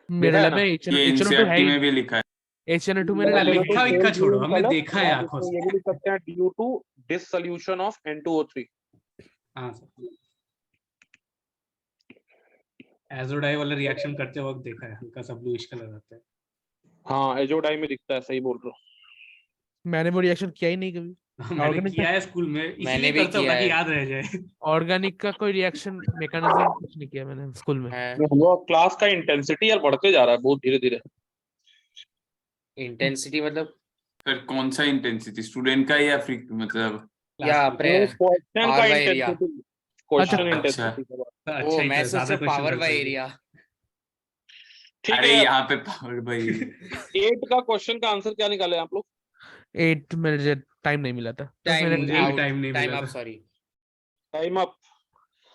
S3: मेरे
S1: देखा है
S3: लैब
S1: ना?
S3: में
S8: ये
S3: HNO2 है
S8: एनसीईआरटी
S3: ही।
S8: में भी लिखा है।
S3: HNO2 मैंने
S2: मेरा
S3: डाला
S2: लिखा
S3: है।
S2: इक्का छोड़ो, हमने देखा है
S1: आप
S2: आंखों
S1: इसमें
S2: से।
S1: ये भी लिख सकते हैं due two dissolution of N2O3।
S2: हाँ सर एजोडाई वाला रिएक्शन करते वक्त देखा है, हल्का सा ब्लूइश कलर आता है।
S1: हाँ, एजोडाई में दिखता है, सही बोल रहे हो।
S3: मैंने वो रिएक्शन किया ही नहीं कभी।
S2: मैंने
S3: Organic
S2: किया है स्कूल में,
S5: मैंने
S2: इसलिए
S5: भी
S2: करता हूँ
S5: किया
S2: ताकि
S5: है।
S2: याद रह जाए।
S3: ऑर्गेनिक का कोई रिएक्शन मैकेनिज्म कुछ नहीं किया मैंने स्कूल में।
S1: वो क्लास का इंटेंसिटी यार बढ़ते जा रहा है बहुत धीरे धीरे।
S5: इंटेंसिटी मतलब
S8: फिर कौन सा इंटेंसिटी, स्टूडेंट का या मतलब?
S5: या
S1: क्वेश्चन का
S5: power by area।
S1: Intensity, question
S3: अच्छा।
S1: इंटेंसिटी का बात।
S2: तो
S5: ओ
S2: अच्छा ही
S5: मैं
S2: था, ज्यादा
S5: सोचा
S2: क्वेश्चन
S5: पावर बाय
S2: करता हूँ।
S5: एरिया।
S1: ठीक
S8: अरे
S1: है,
S8: यहाँ पे पावर भाई
S1: 8 का क्वेश्चन का आंसर क्या निकाले आप लोग?
S3: 8 मुझे टाइम नहीं मिला था तो
S5: टाइम
S3: मैंने
S2: मुझे भी
S5: आउट,
S2: टाइम नहीं
S5: टाइम
S2: मिला
S5: अप,
S2: था।
S5: सॉरी।
S1: Time up.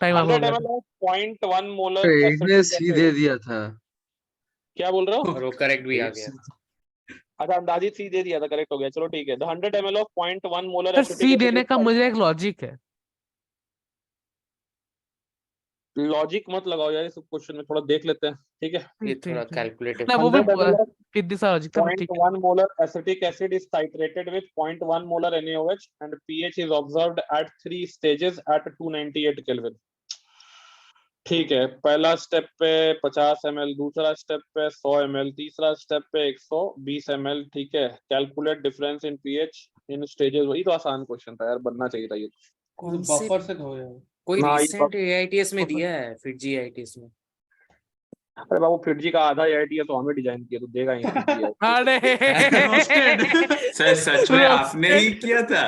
S3: टाइम आप हो
S1: 100
S3: गया
S1: ml
S3: था।
S1: of 0.1 मोलर
S6: तो
S1: एसिटिक
S6: ने सी
S1: एसिड।
S6: दे दिया था।
S1: क्या बोल रहे हो?
S5: और वो करेक्ट भी आ गया।
S1: अच्छा, अंदाजित सी दे दिया था, करेक्ट हो गया, चलो ठीक है। The 100 ml of 0.1 molar
S3: sir
S1: acetic
S3: C
S1: acid
S3: देने का मुझे एक लॉजिक है।
S1: लॉजिक मत लगाओ यार इस क्वेश्चन में, थोड़ा देख लेते हैं, ठीक है।
S5: ये
S3: ठीक
S5: थोड़ा
S3: है।
S5: कैलकुलेटिव।
S3: ना वो भी
S1: 100 ml of
S3: कितनी सा लॉजिक था पर ठीक है।
S1: 0.1 molar acetic acid is titrated with 0.1 molar NaOH and pH is observed at 3 stages at 298 Kelvin। ठीक है, पहला स्टेप पे 50 ml, दूसरा स्टेप पे 100 ml, तीसरा स्टेप पे 120 ml, ठीक है। Calculate difference in pH in stages. वही तो आसान क्वेश्चन था यार, बनना चाहिए था ये।
S5: कौन से
S2: बफर से हो यार।
S5: कोई
S1: हाँ, ये
S5: रिसेंट एआईटीएस में दिया है, फिर जीआईटीएस में।
S1: अरे बाबू, फिटजी का आधा एआईटी है तो हमें डिजाइन किया, तो देगा ही फिटजी।
S3: अरे
S8: सर सच में आपने ही किया था?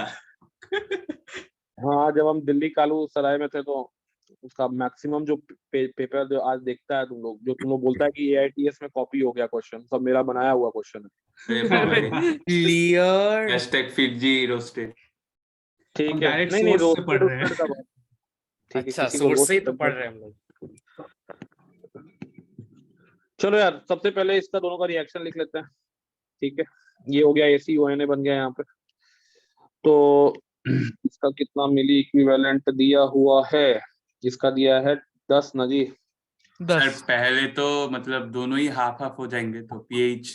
S1: हाँ, जब हम दिल्ली कालू सराय में थे तो उसका मैक्सिमम जो पेपर जो आज देखता है तुम लोग, जो तुम लोग बोलता है कि एआईटीएस में कॉपी हो गया क्वेश्चन, सब मेरा बनाया हुआ क्वेश्चन है।
S8: अरे बाबा रे।
S5: क्लियर।
S8: Hashtag FIITJEE roasted.
S1: ठीक
S2: हम
S1: है,
S2: डायरेक्ट
S1: नहीं नहीं,
S2: सोर्स से पढ़ रहे हैं।
S1: रोस्टेड का बात, ठीक है,
S5: अच्छा,
S1: किसी को
S5: सोर्स से ही
S1: रोस्ट
S5: तो पढ़
S1: करना।
S5: रहे हैं हम लोग।
S1: चलो यार, सबसे पहले इसका दोनों का रिएक्शन लिख लेते हैं, ठीक है। ये हो गया, ACONA बन गया यहाँ पे। तो इसका कितना मिली इक्विवेलेंट दिया हुआ है? इसका दिया है 10 ना जी।
S8: सर
S3: 10।
S8: पहले तो मतलब दोनों ही हाफ हाफ हो जाएंगे तो पीएच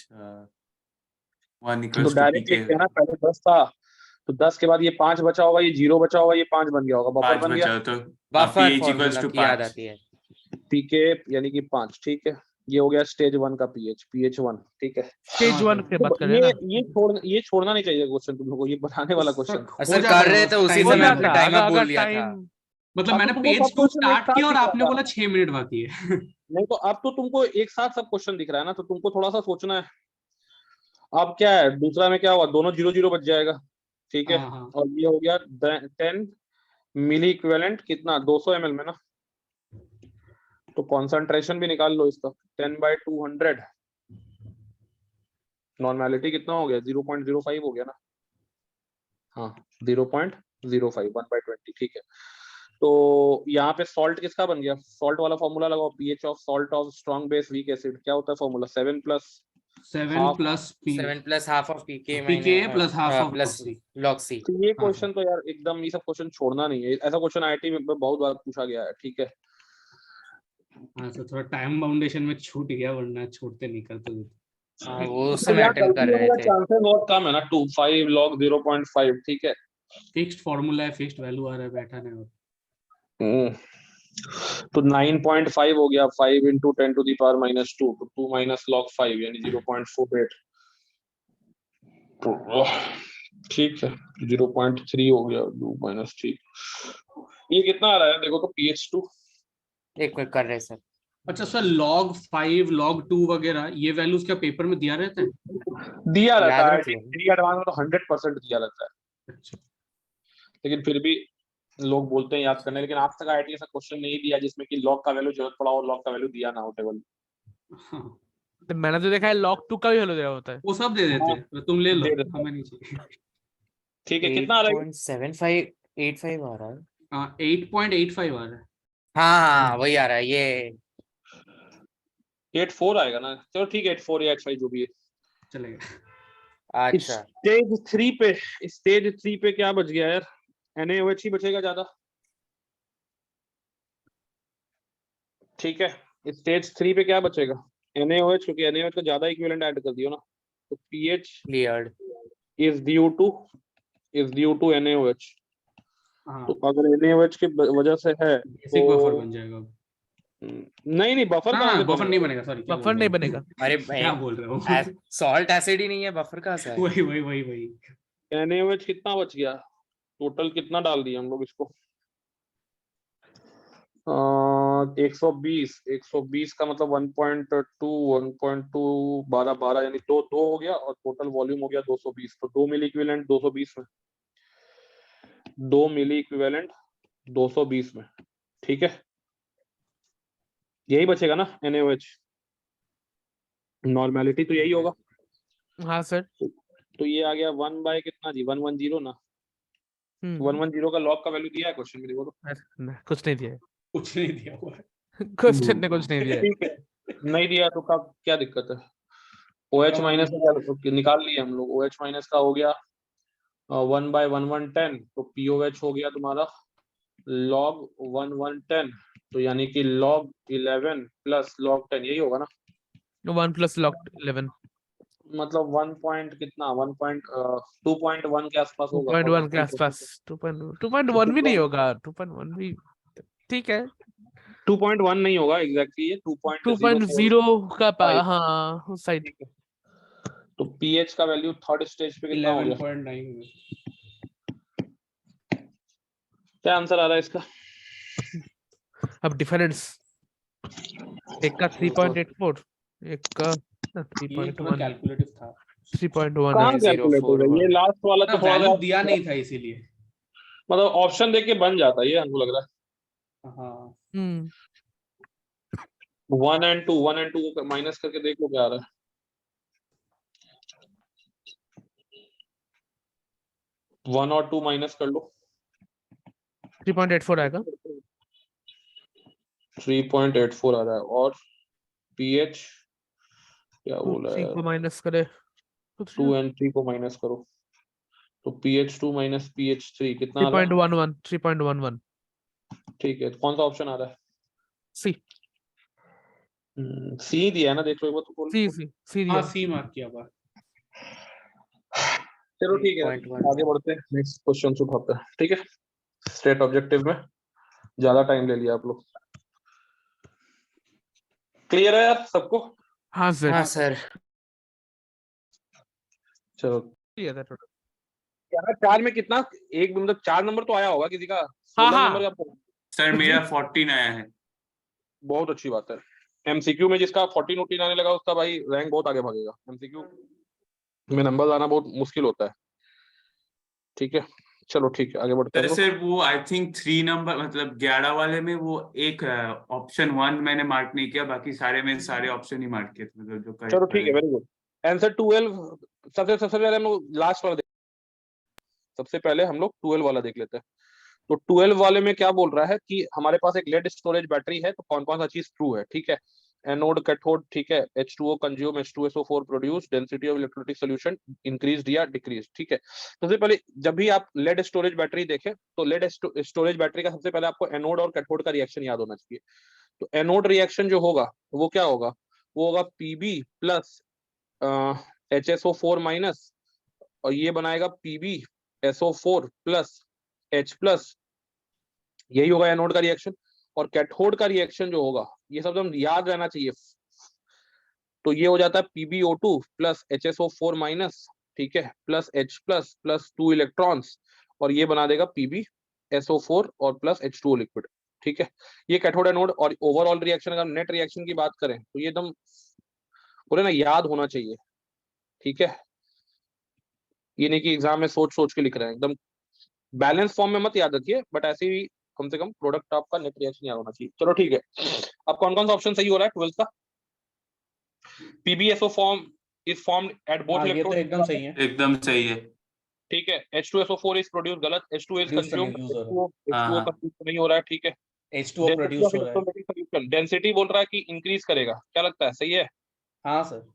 S8: 1
S1: तो
S8: इक्वल्स टू
S1: डायरेक्ट
S8: पीके।
S1: लिखते हैं ना, पहले 10 था तो 10 के बाद ये 5 बचा होगा, ये 0 बचा होगा, ये 5 बन गया होगा, बफर
S8: 5
S1: बन गया।
S8: बचा तो
S5: buffer
S8: pH equals
S5: formula
S8: two
S5: की याद
S8: 5।
S5: आती है।
S1: पीके यानी कि 5, ठीक है। ये हो गया स्टेज 1 का पीएच 1, ठीक है।
S3: स्टेज 1 के बात कर रहे हैं ना।
S1: ये छोड़ना नहीं चाहिए क्वेश्चन तुम लोगों को, ये बनाने वाला क्वेश्चन।
S5: सर कर रहे थे उसी
S3: हो
S5: समय
S3: जाता
S5: आपने टाइम अप
S3: अगर
S5: बोल दिया था।
S3: टाइम
S2: मतलब
S1: अब
S2: मैंने
S1: तो तुमको
S2: पेज
S1: सब
S2: 2
S1: क्वेश्चन एक
S2: स्टार्ट
S1: साथ
S2: किया और
S1: दिख
S2: आपने
S1: रहा
S2: बोला
S1: था।
S2: 6 मिनट बाकी है।
S1: नहीं तो अब तो तुमको एक साथ सब क्वेश्चन दिख रहा है ना, तो तुमको थोड़ा सा सोचना है। अब क्या है, दूसरा में क्या हुआ, दोनों 0 0 बच जाएगा, ठीक है।
S2: हाँ हाँ
S1: और ये हो गया 10 मिली इक्विवेलेंट, कितना 200 ml में ना, तो कॉन्सेंट्रेशन भी निकाल लो इसका, 10/200। नॉर्मेलिटी कितना हो गया, 0.05 हो गया ना। हाँ, 0.05, 1/20, ठीक है। तो यहाँ पे सॉल्ट किसका बन गया? सॉल्ट वाला फॉर्मूला लगाओ, pH of salt of strong base weak acid, क्या होता है formula? 7 plus
S2: 7 plus
S5: 7 plus half of pK
S2: pK plus half of
S5: plus log C.
S1: तो ये
S2: हाँ,
S1: क्वेश्चन तो यार एकदम, ये सब क्वेश्चन छोड़ना नहीं है, ऐसा क्वेश्चन आईआईटी में बहुत बार पूछा गया है, ठीक है।
S2: हाँ सर थोड़ा टाइम बाउंडेशन में छूट गया, वरना छोड़ते नहीं करते थे।
S5: हाँ, वो उस
S1: तो
S5: समय
S1: यहाँ
S5: अटेम्प्ट कर
S1: गलती
S5: रहे
S1: होने का
S5: थे।
S1: चांसेस बहुत कम है ना, 5 log 0.5, ठीक है।
S2: फिक्स्ड फार्मूला है, फिक्स्ड वैल्यू आ रहा है, बैठा नहीं।
S1: तो 9.5 हो गया, 5 into 10 to the power -2, तो 2 minus log 5 यानी 0.48, तो ठीक है, 0.3 हो गया, 2 - 3। ये कितना आ रहा है देखो तो, pH2।
S5: एक मिनट कर रहे हैं सर।
S2: अच्छा सर log 5 log 2 वगैरह ये वैल्यूज क्या पेपर में दिया रहता है?
S1: दिया रहता
S5: याद
S1: है,
S5: रखिए।
S1: डिग्री एडवांस में तो 100% दिया रहता है,
S2: अच्छा
S1: लेकिन फिर भी लोग बोलते हैं याद करने, लेकिन आज तक आईआईटी ऐसा क्वेश्चन नहीं दिया जिसमें कि लॉग का वैल्यू जरूरत पड़ा और लॉग का वैल्यू दिया ना हो टेबल।
S2: हाँ,
S3: तो मैंने तो देखा है log 2 का भी वैल्यू दिया होता है।
S2: वो सब दे देते हैं, तो तुम ले लो,
S1: दे देते हैं।
S2: हमें नहीं चाहिए।
S1: ठीक है, कितना आ रहा है?
S5: 8.7585 आ रहा है।
S2: हाँ 8.85 आ रहा है।
S5: हाँ वही आ रहा है ये।
S1: 8.4 आएगा ना? चलो ठीक है, 8.4 या 8.5 जो भी है।
S2: चलेगा।
S5: अच्छा
S1: स्टेज 3 पे, स्टेज 3 पे क्या बच गया यार? NaOH ही बचेगा ज्यादा। ठीक है, स्टेज 3 पे क्या बचेगा? NaOH, क्योंकि NaOH का ज्यादा इक्विवेलेंट ऐड कर दियो ना, तो pH
S5: cleared.
S1: is due to NaOH।
S2: हाँ
S1: तो अगर NaOH की वजह से है
S2: बेसिक बफर
S1: तो
S2: बन जाएगा अब।
S1: नहीं बफर
S2: ना
S1: कहाँ से
S2: बफर नहीं
S1: बनेगा?
S2: बनेगा, सॉरी
S3: बफर नहीं बनेगा।
S5: अरे
S2: क्या बोल रहे हो?
S5: सॉल्ट एसिड ही नहीं है, बफर कहाँ से है?
S2: वही वही वही वही।
S1: NaOH कितना बच गया? टोटल कितना डाल दिया हम लोग इसको? 120 का मतलब 1.2 12 यानी दो हो गया, और टोटल वॉल्यूम हो गया 220। तो 2 मिली इक्विवेलेंट 220 में, 2 मिली इक्विवेलेंट 220 में। ठीक है, यही बचेगा ना NaOH? नॉर्मेलिटी तो यही होगा।
S3: हाँ सर।
S1: तो ये आ गया 1 बाय कितना जी? 110 ना? 110 का लॉग का वैल्यू दिया है क्वेश्चन में? देखो तो।
S3: कुछ नहीं दिया है।
S2: कुछ नहीं दिया हुआ है।
S3: क्वेश्चन ने कुछ नहीं दिया है।
S1: ठीक है, नहीं दिया तो कब क्या दिक्कत है? OH माइनस का निकाल लिए हम लोग। OH माइनस का हो गया 1 बाय 1110, तो POH हो गया तुम्हारा log 1110, तो यानी कि log 11 प्लस log 10, यही होगा ना?
S3: 1 + log 11
S1: मतलब 1 पॉइंट कितना, 2.1 के आसपास होगा।
S3: 2.1 के आसपास। 2.1 भी नहीं होगा। 2.1 भी ठीक है।
S1: 2.1 नहीं होगा एग्जैक्टली, ये 2.04।
S3: 2.0 का
S1: Five।
S3: हाँ उस साइड।
S1: ठीक है, तो pH का वैल्यू थर्ड स्टेज पे कितना हो गया?
S2: 11.9
S1: क्या आंसर आ रहा है इसका?
S3: अब डिफरेंस एक का 3.84, एक का
S2: ये थोड़ा
S3: 3.1,
S2: कैलकुलेटिव था।
S3: 3.1
S1: कहाँ
S3: है।
S1: कैलकुलेटर है ये? लास्ट वाला
S2: ना
S1: तो थोड़ा
S2: वैल्यू
S1: सा
S2: दिया नहीं था इसीलिए।
S1: मतलब ऑप्शन देके बन जाता है ये, हमको लग रहा है।
S2: हाँ
S1: 1 and 2 को माइनस करके देख लो क्या आ रहा है। 1 और 2 माइनस कर लो,
S3: 3.84 आएगा।
S1: 3.84 आ रहा है। और pH क्या बोला
S3: 3
S1: है?
S3: को माइनस करे तो
S1: 2 and 3 को माइनस करो, तो pH2 माइनस pH3 कितना आ रहा है?
S3: 3.11 3.11
S1: ठीक है, तो कौन सा ऑप्शन आ रहा है?
S3: सी
S1: सी दिया है ना, देख लो एक बार तो बोल।
S3: सी
S2: हाँ
S3: दिया।
S2: सी मार्क किया हुआ।
S1: चलो ठीक है,
S5: 3.1
S1: आगे बढ़ते हैं, नेक्स्ट क्वेश्चन उठाते हैं। ठीक है, स्टेट ऑब्जेक्टिव में ज्यादा टाइम ले लिया आप लोग। क्लियर है यार सबको?
S3: हाँ सर।
S5: हाँ सर।
S1: चलो,
S3: क्लियर है टोटल।
S1: क्या 4 में कितना? एक मतलब 4 नंबर तो आया होगा किसी का?
S3: हाँ
S1: 16 नंबर
S3: हाँ
S1: का?
S8: सर मेरा 14 आया है।
S1: बहुत अच्छी बात है। MCQ में जिसका 14 आने लगा उसका भाई रैंक बहुत आगे भागेगा। MCQ में नंबर आना बहुत मुश्किल होता है। ठीक है, चलो ठीक है, आगे बढ़ते हैं हम लोग।
S8: सर वो आई थिंक 3 नंबर मतलब 11 वाले में वो एक ऑप्शन 1 मैंने मार्क नहीं किया, बाकी सारे में सारे ऑप्शन ही मार्क किए थे, मतलब जो
S1: चलो
S8: करेक्ट
S1: ठीक है, वेरी गुड। आंसर 12 सबसे पहले हम लोग लास्ट वाला सबसे पहले हम लोग 12 वाला देख लेते हैं। तो 12 वाले में क्या बोल रहा है कि हमारे पास एक लेड स्टोरेज बैटरी है, तो कौन कौन सा चीज ट्रू है? ठीक है, एनोड कैथोड, ठीक है, H2O consume, H2SO4 produce, density of electrolytic solution increase या डिक्रीज। ठीक है, सबसे पहले जब भी आप लेड स्टोरेज बैटरी देखें तो लेड स्टोरेज बैटरी का सबसे पहले आपको एनोड और कैथोड का रिएक्शन याद होना चाहिए। तो एनोड रिएक्शन जो होगा वो क्या होगा? वो होगा Pb प्लस HSO4 माइनस, और ये बनाएगा PbSO4 प्लस H प्लस, यही होगा एनोड का रिएक्शन। और कैथोड का रिएक्शन जो होगा, ये सब हम याद रहना चाहिए। तो ये हो जाता है PbO2 प्लस HSO4 माइनस, ठीक है, plus H plus plus 2 electrons, और ये बना देगा PbSO4 और प्लस H2O लिक्विड। ठीक है, ये कैथोड एनोड। और ओवरऑल रिएक्शन, अगर नेट रिएक्शन की बात करें तो ये एकदम बोले ना याद होना चाहिए। ठीक है, ये नहीं कि एग्जाम में सोच सोच के लिख रहे हैं, एकदम बैलेंस फॉर्म में मत याद रखिए, बट ऐसे ही कम से कम प्रोडक्ट आपका नेट रिएक्शन याद होना चाहिए। चलो ठीक है, अब कौन कौन सा ऑप्शन सही हो रहा है 12th का? PbSO form is formed at both
S2: हाँ ये तो
S1: electrodes.
S2: एकदम सही है।
S8: एकदम सही है।
S1: ठीक है, H2SO4 is produced, गलत, H2 is
S2: Produce तो नहीं,
S1: consumed,
S2: use हो रहा है।
S8: हाँ,
S1: H2O
S8: हाँ।
S1: consumed नहीं हो रहा है, ठीक है।
S2: H2O
S1: Density
S2: प्रोड्यूस
S1: of
S2: हो रहा है।
S1: electrolytic solution, density बोल रहा है कि इंक्रीज करेगा, क्या लगता है, सही है?
S2: हाँ सर।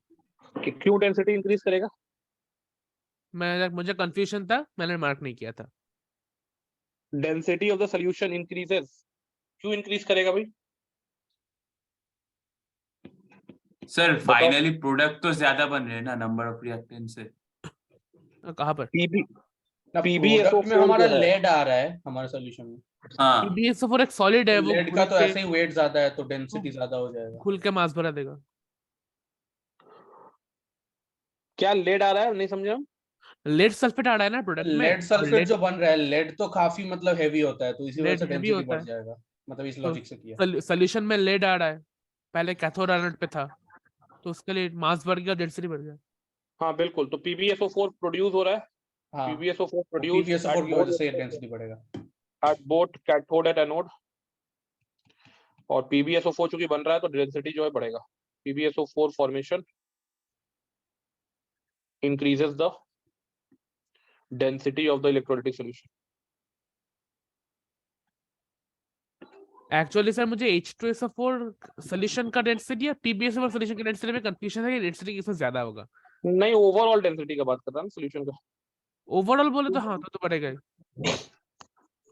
S1: कि क्यों डेंसिटी इंक्रीज करेगा?
S3: मुझे कंफ्यूजन था, मैंने मार्क नहीं किया था।
S1: Density of the solution increases, क्यों इंक्रीज करेगा भाई?
S8: सर फाइनली प्रोडक्ट तो ज्यादा बन रहे हैं ना, नंबर ऑफ रिएक्टेंट से।
S3: कहाँ पर?
S2: ना
S1: PbSO4
S2: प्रोडक्ट में हमारा
S1: जो है,
S2: लेड आ रहा है हमारे सॉल्यूशन में।
S8: हाँ,
S3: PbSO4 एक सॉलिड है, वो
S2: लेड का तो ऐसे ही वेट ज्यादा है तो डेंसिटी ज्यादा हो जाएगा।
S3: खुल के मास भरा देगा।
S1: क्या लेड आ रहा है, नहीं समझे हम।
S3: लेड सल्फेट आ रहा है ना प्रोडक्ट में,
S2: लेड सल्फेट जो बन रहा है, लेड तो काफी मतलब हैवी होता है, तो इसी वजह
S3: लेड
S2: से
S3: हेवी
S2: डेंसिटी
S3: होता
S2: बढ़
S3: है,
S2: जाएगा, मतलब इस
S3: तो
S2: लॉजिक से किया।
S3: सोल्यूशन में लेड आ रहा है, पहले कैथोड एनोड पे था, तो उसके लिए मास बढ़ गया, डेंसिटी बढ़ गया।
S1: हाँ बिल्कुल, तो PbSO4 प्रोड्यूस हो रहा है,
S2: हाँ
S1: PbSO4 प्रोड्यूस
S2: PbSO4 की वजह से डेंसिटी बढ़ेगा।
S1: at both cathode and anode, और PbSO4 चूंकि बन रहा है तो डेंसिटी जो है बढ़ेगा। PbSO4 formation increases the density of the electrolytic solution.
S3: Actually sir मुझे H2SO4 सॉल्यूशन का डेंसिटी या PbSO4 सॉल्यूशन का डेंसिटी में कंफ्यूजन है कि डेंसिटी किसमें ज्यादा होगा।
S1: नहीं, ओवरऑल डेंसिटी का बात कर रहा हूँ, सोल्यूशन का।
S3: ओवरऑल बोले तो हाँ, तो बढ़ेगा ही,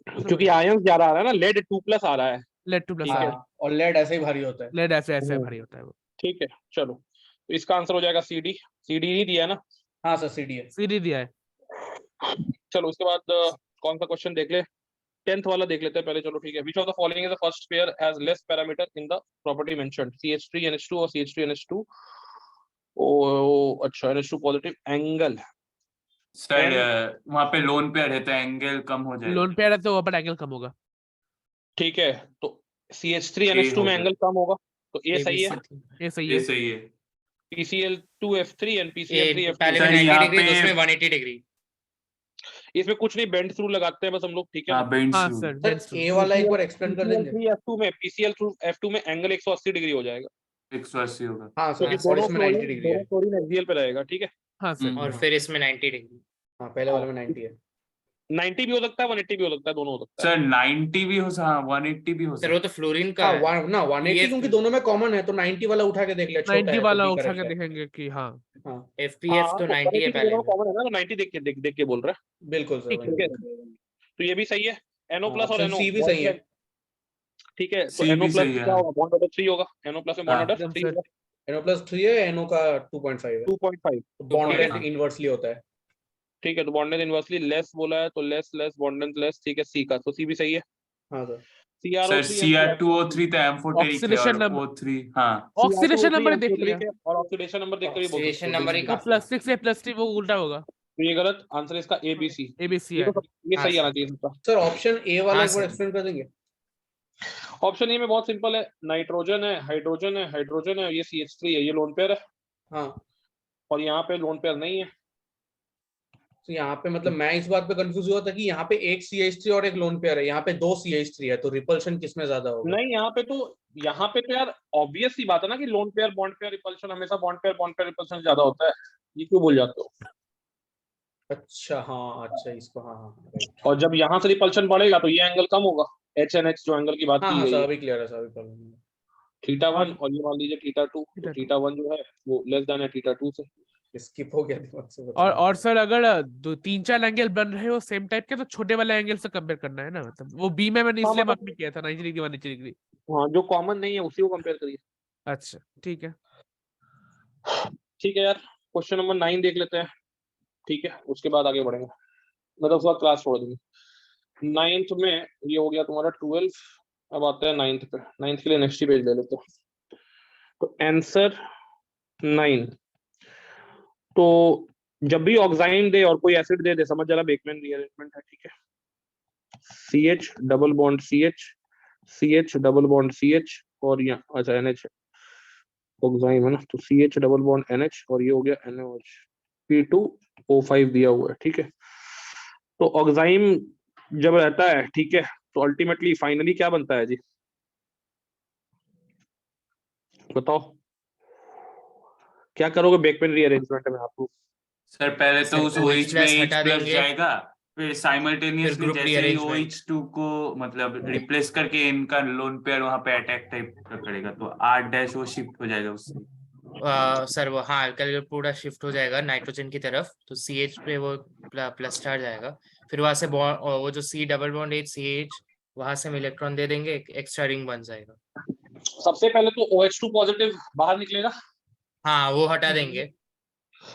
S1: क्योंकि आयंस ज्यादा आ रहा है ना, लेड 2+ आ रहा है।
S3: लेड 2+
S1: ठीक है।
S2: हाँ, और लेड ऐसे ही भारी होता है।
S3: लेड ऐसे ऐसे भारी होता है वो।
S1: ठीक है, चलो, तो इसका आंसर हो जाएगा CD। CD नहीं दिया ना?
S2: हाँ सर CD है।
S3: CD दिया है।
S1: चलो उसके बाद कौन सा क्वेश्चन देख ले, 10th वाला देख लेते हैं पहले। चलो ठीक है, which of the following is the first pair has less parameter in the property mentioned? CH3NH2 और CH3NH2। ओ अच्छा, NH2 पॉजिटिव, एंगल।
S8: सर वहाँ पे लोन पेयर है तो एंगल कम हो जाएगा।
S3: लोन पेयर है तो वहाँ पर एंगल कम होगा।
S1: ठीक है, तो CH3NH2 में एंगल कम होगा, तो ए सही है।
S3: ये सही
S8: ये
S3: है।
S8: सही है।
S1: PCl2F3 and PCl3F2।
S5: पहले में
S8: सर,
S5: 90
S8: यहाँ
S5: डिग्री,
S8: पे-
S5: दूसरे में 180 डिग्री।
S1: इसमें कुछ नहीं, बेंड थ्रू लगाते हैं बस हम लोग, ठीक है
S8: हाँ,
S1: ना?
S8: बेंच
S3: हाँ
S8: थ्रू।
S3: सर,
S2: सर ए वाला एक बार एक्सप्लेन कर देंगे?
S1: PCl3F2 में एंगल 180 डिग्री हो जाएगा,
S8: 180 होगा।
S2: हाँ
S1: क्योंकि
S2: सर, और
S1: दोनों
S2: इसमें 90 डिग्री है।
S1: क्लोरीन एक्सियल पे रहेगा, ठीक है।
S3: हाँ सर।
S5: और फिर इसमें 90 डिग्री।
S2: हाँ पहले वाले में 90 है।
S1: 90 भी हो सकता है, 180 भी हो सकता है, दोनों हो सकता है।
S8: सर 90 भी हो सकता, हाँ 180 भी हो
S5: सर वो
S8: सकता।
S5: तो फ्लोरीन का
S2: हाँ
S5: है।
S2: 180
S5: ये
S2: क्योंकि दोनों में कॉमन है, तो 90 वाला उठा के देख लिया, छोटा
S3: 90
S2: है तो
S3: वाला
S2: B
S3: उठा
S2: करेक्ट
S3: के
S2: है।
S3: देखेंगे कि हाँ।
S2: हाँ
S5: FPF
S1: हाँ,
S5: तो
S1: तो
S5: 90 है
S1: 180
S5: पहले
S1: दोनों
S5: में।
S1: कॉमन है ना, तो 90 देख के बोल रहा है।
S2: बिल्कुल सर,
S3: ठीक
S1: ठीक है, तो ये भी सही है। NO प्लस और
S2: ऑप्शन
S1: NO
S2: सी भी सही है।
S1: ठीक है, तो
S8: C
S1: NO
S8: भी
S1: प्लस
S8: सही है,
S1: क्या
S8: हाँ।
S1: होगा, बॉन्ड ऑर्डर 3 होगा, NO प्लस में बॉन्ड
S8: हाँ।
S1: ऑर्डर
S3: एकदम
S1: 3
S3: सर।
S1: होगा,
S2: NO+3 है, NO का 2.5 है,
S1: 2.5।
S2: बॉन्ड
S8: ठीक है,
S2: लेंथ
S8: हाँ।
S2: इनवर्सली होता है।
S1: ठीक है, तो बॉन्ड लेंथ इनवर्सली लेस बोला है, तो लेस बॉन्ड लेंथ लेस, ठीक है, सी का, तो सी भी सही है।
S2: हाँ सर।
S8: सर
S1: CrO3
S8: Cr2O3 तो एम्फोटेरिक है
S3: ऑक्सीडेशन
S8: और
S3: नंबर,
S8: O3, हाँ।
S3: ऑक्सीडेशन नंबर देख लिया।
S1: है, और ऑक्सीडेशन नंबर देखकर भी बोल सकते
S5: ऑक्सीडेशन
S1: हो,
S5: नंबर ही
S3: तो
S5: काफी है।
S3: +6 से +3 वो उल्टा होगा।
S1: तो ये गलत आंसर है इसका, ABC।
S3: ABC
S1: ये
S3: है।
S1: तो ये
S5: हाँ
S1: सही आना
S5: सर।
S1: चाहिए सबका।
S2: सर ऑप्शन ए वाला
S5: हाँ
S2: एक बार
S5: सर।
S2: एक्सप्लेन कर देंगे?
S1: ऑप्शन ए में बहुत सिंपल है, नाइट्रोजन है, हाइड्रोजन है, हाइड्रोजन है, ये CH3 है, ये लोन पेयर है,
S2: हाँ,
S1: और यहाँ पे लोन पेयर नहीं है।
S2: तो यहाँ पे मतलब मैं इस बात पे कंफ्यूज हुआ था कि यहाँ पे एक CH3 और एक लोन पेयर है, यहाँ पे 2 CH3 है, तो रिपल्शन किसमें ज्यादा होगा?
S1: नहीं, यहाँ पे तो यार ऑब्वियस सी बात है ना कि lone pair bond pair repulsion हमेशा बॉन्ड पेयर रिपल्शन ज्यादा होता है, ये क्यों भूल जाते हो?
S2: अच्छा हाँ, अच्छा इसको, हाँ हाँ राइट।
S1: और जब यहाँ से रिपल्शन बढ़ेगा तो ये एंगल कम होगा, HNH जो एंगल की बात
S2: हाँ
S1: की
S2: हाँ
S1: गई है,
S2: सभी क्लियर है, सभी प्रॉब्लम।
S1: θ1, और ये मान लीजिए θ2, तो
S3: θ2।
S1: θ1 जो है वो लेस देन है θ2 से।
S2: स्किप हो गया दिमाग से,
S3: और सर अगर 2-3-4 एंगल बन रहे हो सेम टाइप के, तो छोटे वाले एंगल से कंपेयर करना है ना, मतलब वो बी में मैंने
S1: हाँ,
S3: इसलिए
S1: मतलब
S3: मार्क नहीं किया था 90 डिग्री 180 डिग्री।
S1: हाँ, जो कॉमन नहीं है उसी को कंपेयर करिए।
S3: अच्छा ठीक है।
S1: ठीक है यार, क्वेश्चन नंबर 9 देख लेते हैं, ठीक है, उसके बाद आगे बढ़ेंगे, मतलब उसके बाद क्लास छोड़ देंगे। 9th में ये हो गया तुम्हारा 12, अब आते हैं 9th पे। 9th के लिए नेक्स्ट ही पेज ले लेते हैं। तो आंसर 9, तो जब भी ऑक्साइन दे और कोई एसिड दे समझ जरा बेकमैन रीअरेंजमेंट है, ठीक है। CH double bond CH double bond CH, और यहाँ अच्छा NH ऑक्साइन है ना, तो CH डबल बॉन्ड NH, और ये हो गया NaOH, P2O5 दिया हुआ है, ठीक है। तो ऑक्साइन जब रहता है, ठीक है, तो अल्टीमेटली फाइनली क्या बनता है जी, बताओ? क्या करोगे बेकमैन रीअरेंजमेंट में आपको?
S8: सर पहले तो
S5: सर,
S8: उस
S5: OH
S8: OH में
S5: प्लस
S8: H
S5: हटा
S8: प्लस
S5: देंगे,
S8: जाएगा, फिर साइमल्टेनियसली
S5: group
S8: जैसे ही
S5: rearrangement।
S8: OH2 को मतलब रिप्लेस करके इनका लोन पेयर वहां पे अटैक टाइप का करेगा, तो R' वो शिफ्ट हो जाएगा उससे।
S5: सर वो हाँ कल पूरा शिफ्ट हो जाएगा नाइट्रोजन की तरफ, तो CH पे वो प्लस चार्ज जाएगा, फिर वहां से बॉन्ड वो जो C double bond H CH वहां से हम इलेक्ट्रॉन दे देंगे, एक्स्ट्रा रिंग बन जाएगा।
S1: सबसे पहले तो OH2 पॉजिटिव बाहर निकलेगा,
S5: हाँ वो हटा देंगे,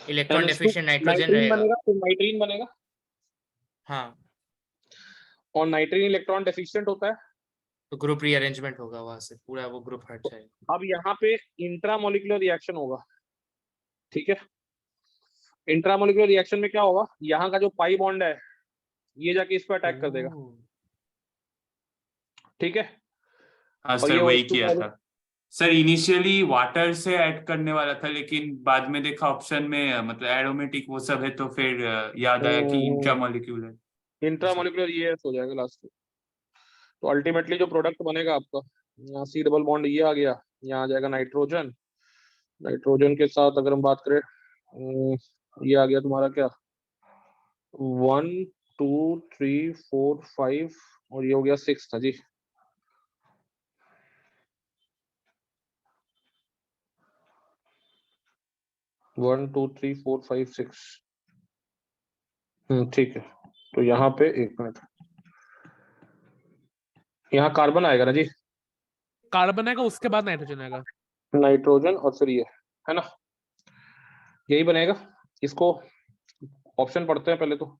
S5: इलेक्ट्रॉन
S1: NH2
S5: डेफिशिएंट नाइट्रोजन
S1: नाइट्रीन
S5: रहेगा।
S1: बनेगा, फिर नाइट्रीन बनेगा,
S5: हाँ
S1: और नाइट्रीन इलेक्ट्रॉन डेफिशिएंट होता है।
S5: तो ग्रुप रीअरेंजमेंट होगा, वहां से पूरा वो ग्रुप हट जाएगा।
S1: अब यहाँ पे इंट्रामोलिकुलर रिएक्शन होगा, ठीक है। इंट्रामोलिकुलर रिएक्शन में क्या होगा, यहाँ का जो पाई बॉन्ड है ये जाके इस पर अटैक कर देगा,
S5: ओह,
S1: ठीक है।
S8: हाँ
S1: और
S8: सर
S1: ये
S8: वही
S1: OH2
S8: किया था सर, इनिशियली वाटर से ऐड करने वाला था, लेकिन बाद में देखा ऑप्शन में मतलब एरोमेटिक वो सब है, तो फिर याद आया कि इंट्रामोलिक्यूलर।
S1: इंट्रामोलिकुलर ये हो जाएगा लास्ट में। तो अल्टीमेटली जो प्रोडक्ट बनेगा आपका, यहाँ C डबल बॉन्ड ये आ गया, यहाँ आ जाएगा नाइट्रोजन, नाइट्रोजन के साथ अगर हम बात करें ये आ गया तुम्हारा क्या 1 2 3 4 5 और ये हो गया 6 था जी। One two three four five six, ठीक है। तो यहाँ पे एक मिनट, यहाँ कार्बन आएगा ना जी,
S3: कार्बन आएगा, उसके बाद नाइट्रोजन आएगा।
S1: नाइट्रोजन और फिर ये है ना, यही बनेगा। इसको ऑप्शन पढ़ते हैं पहले तो।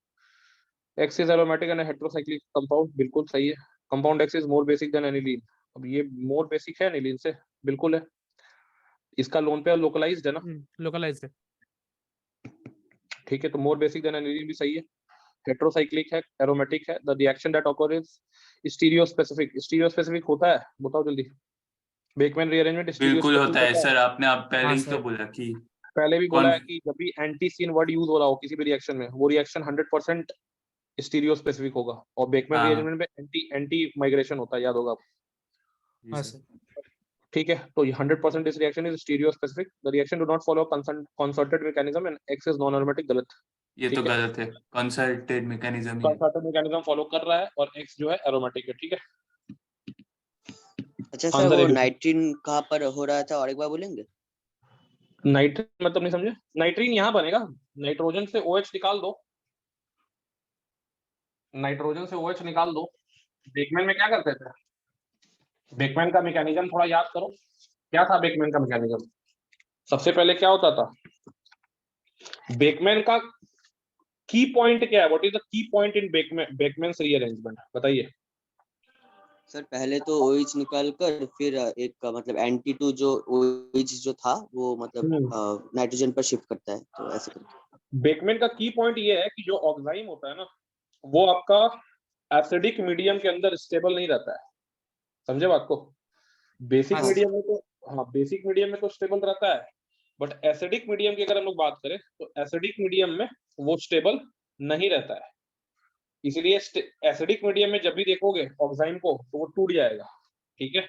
S1: X is aromatic and a heterocyclic compound, बिल्कुल सही है। Compound X is more basic than aniline, अब ये मोर बेसिक है एनिलीन से, बिल्कुल है। इसका लोन पेयर लोकलाइज्ड है ना,
S3: लोकलाइज्ड है।
S1: ठीक है। तो मोर बेसिक देन एनिलीन भी सही है। हेट्रोसाइक्लिक है, एरोमेटिक है। The reaction that occur is stereo specific. Stereo specific होता है, बताओ जल्दी। बेकमैन रीअरेंजमेंट स्टीरियो
S8: बिल्कुल
S1: स्पेसिफिक
S8: होता है सर, आपने आप पहले
S5: हाँ
S8: ही तो
S5: सर।
S8: बोला कि
S1: पहले भी बोला
S8: कौन
S1: है कि जब भी एंटी सीन वर्ड यूज हो रहा हो किसी भी रिएक्शन में, वो रिएक्शन 100% स्टीरियो स्पेसिफिक होगा। और बेकमैन
S8: हाँ
S1: रिएरेंजमेंट में एंटी माइग्रेशन होता है, याद होगा आपको,
S8: जी
S5: हाँ
S8: सर।
S5: सर।
S1: ठीक है। तो 100% this reaction is stereo specific. The reaction do not follow concerted mechanism and x is non aromatic, गलत।
S8: ये तो
S1: ठीक है,
S8: गलत है, कंसल्टेड मैकेनिज्म ही है।
S1: कंसर्टेड मैकेनिज्म फॉलो कर रहा है और एक्स जो है एरोमेटिक है, ठीक है।
S9: अच्छा सर,
S1: आंसर
S9: वो
S1: है
S9: नाइट्रीन कहाँ पर हो रहा था और एक बार बोलेंगे?
S1: नाइट्रीन, मतलब नहीं समझे। नाइट्रीन यहाँ बनेगा, नाइट्रोजन से OH निकाल दो, नाइट्रोजन से OH निकाल दो। बेकमैन में क्या करते थे, बेकमैन का मैकेनिज्म थोड़ा याद करो, क्या था बेकमैन का मैकेनिज्म। सबसे पहले क्या होता था, बेकमैन का की पॉइंट क्या है, what is the key point in Beckmann's rearrangement, बताइए।
S9: सर पहले तो OH निकाल कर फिर एक मतलब एंटी2 जो OH जो था वो मतलब नाइट्रोजन पर शिफ्ट करता है, तो ऐसे करके।
S1: बेकमैन का की पॉइंट ये है कि जो ऑक्साइम होता है ना, वो आपका एसिडिक मीडियम के अंदर स्टेबल नहीं रहता है, समझे बात को। बेसिक
S5: हाँ सर।
S1: मीडियम में तो, हाँ बेसिक मीडियम में तो स्टेबल रहता है, बट एसिडिक मीडियम की अगर हम लोग बात करें तो एसिडिक मीडियम में वो स्टेबल नहीं रहता है। इसलिए एसिडिक मीडियम में जब भी देखोगे ऑक्साइम को तो वो टूट जाएगा, ठीक है।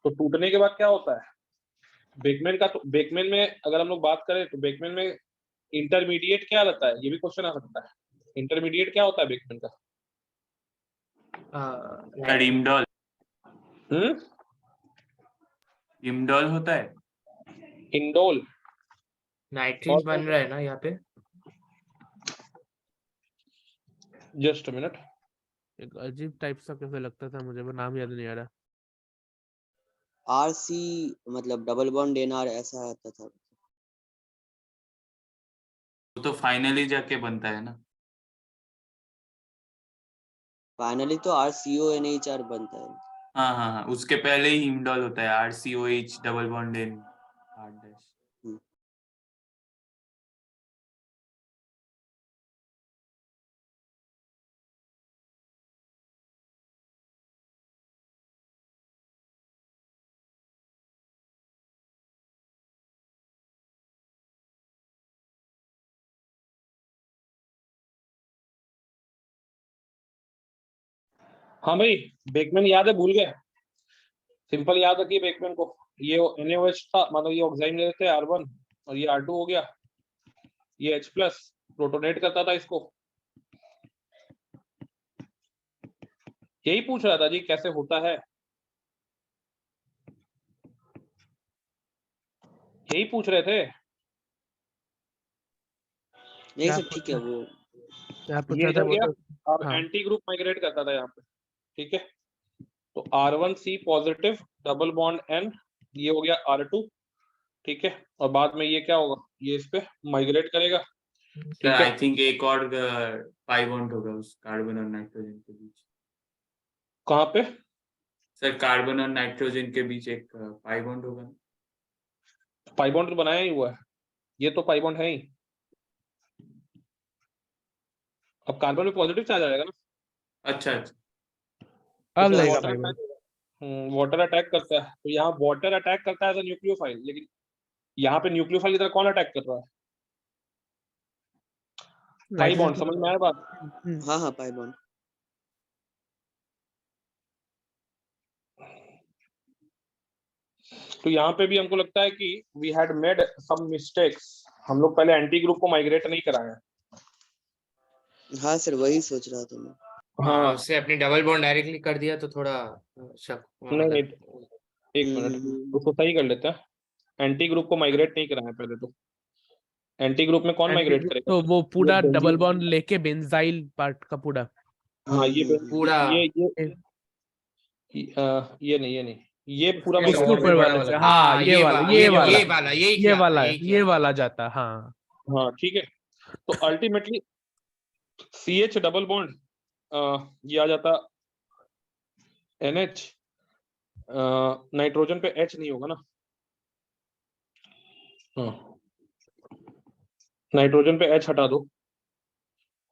S1: तो टूटने के बाद क्या होता है बेकमैन का, तो बेकमैन में अगर हम लोग बात करें तो बेकमैन में इंटरमीडिएट क्या रहता है, ये भी क्वेश्चन आ सकता है। इंटरमीडिएट क्या होता है बेकमैन का,
S8: सर इमडॉल,
S1: हम्म,
S8: इमडॉल होता है।
S1: इंडोल।
S5: नाइट्रीन
S1: और
S5: बन रहा है ना यहाँ पे।
S1: जस्ट मिनट,
S3: एक अजीब टाइप सा कैसे लगता था मुझे, वो नाम याद नहीं आ रहा।
S9: RC मतलब डबल बॉन्ड NR ऐसा आता था।
S8: वो तो फाइनली जाके बनता है ना।
S9: फाइनली तो RCONHR बनता है।
S8: हाँ हाँ हाँ, उसके पहले ही इमडॉल होता है, RCOH double bond N R'।
S1: हाँ भाई बेकमैन याद है, भूल गए, सिंपल याद रखिए बेकमैन को। ये NaOH था, मतलब ये ऑक्साइड ले लेते हैं R1 और ये R2 हो गया, ये H प्लस प्रोटोनेट करता था इसको। यही पूछ रहा था जी कैसे होता है, यही पूछ रहे थे।
S9: नहीं
S3: क्या
S9: सर ठीक है वो
S3: क्या पूछ
S1: ये
S3: रहा था
S1: इधर
S3: वो
S1: गया
S3: तो
S1: और
S3: हाँ।
S1: एंटी ग्रुप माइग्रेट करता था यहाँ पे, ठीक है। तो R1C positive double bond N, ये हो गया R2, ठीक है। और बाद में ये क्या होगा, ये इस पे माइग्रेट करेगा, ठीक है।
S8: आई थिंक एक और पाई बॉन्ड होगा उस कार्बन और नाइट्रोजन के बीच।
S1: कहाँ पे?
S8: सर कार्बन और नाइट्रोजन के बीच एक पाई बॉन्ड होगा।
S1: पाई बॉन्ड तो बनाया ही हुआ है, ये तो पाई बॉन्ड है ही। अब कार्बन में पॉजिटिव चार्ज आ जाएगा ना।
S8: अच्छा अच्छा,
S3: अब
S1: तो
S3: लगेगा
S1: वाटर
S3: भाई वो।
S1: अटैक, वाटर अटैक करता है, तो यहाँ वाटर अटैक करता है एज अ न्यूक्लियोफाइल, लेकिन यहाँ पे न्यूक्लियोफाइल की तरह कौन अटैक कर रहा है? पाई बॉन्ड, समझ में आया बात?
S9: हाँ हाँ पाई बॉन्ड।
S1: तो यहाँ पे भी हमको लगता है कि we had made some mistakes, हम लोग पहले एंटी ग्रुप को माइग्रेट नहीं कराया।
S9: हाँ सर वही सोच रहा था मैं।
S1: हाँ
S5: उससे अपनी डबल बॉन्ड डायरेक्टली कर दिया तो थोड़ा शक
S1: नहीं नहीं,
S5: मतलब
S1: एक मिनट उसको सही कर लेते हैं। एंटी ग्रुप को माइग्रेट नहीं कराया पहले, तो एंटी ग्रुप में कौन माइग्रेट करेगा?
S3: तो वो पूरा
S1: ये
S3: डबल
S1: बेंजीन।
S3: बॉन्ड लेके बेंजाइल पार्ट का पूरा।
S1: हाँ ये
S5: पूरा
S1: ये नहीं, ये पूरा
S2: इसके
S3: उसके
S2: और भी
S3: ऊपर
S2: बड़ा
S3: वाले
S2: वाला
S3: से,
S2: था।
S3: हाँ ये वाला ये वाला
S5: यही
S3: ये
S5: किया था,
S3: वाला
S5: यही किया
S3: ये
S5: था।
S3: वाला ये वाला जाता हाँ।
S1: ठीक है। तो अल्टीमेटली CH डबल बॉन्ड ये आ जाता NH, नाइट्रोजन पे H नहीं होगा ना। हाँ नाइट्रोजन पे H हटा दो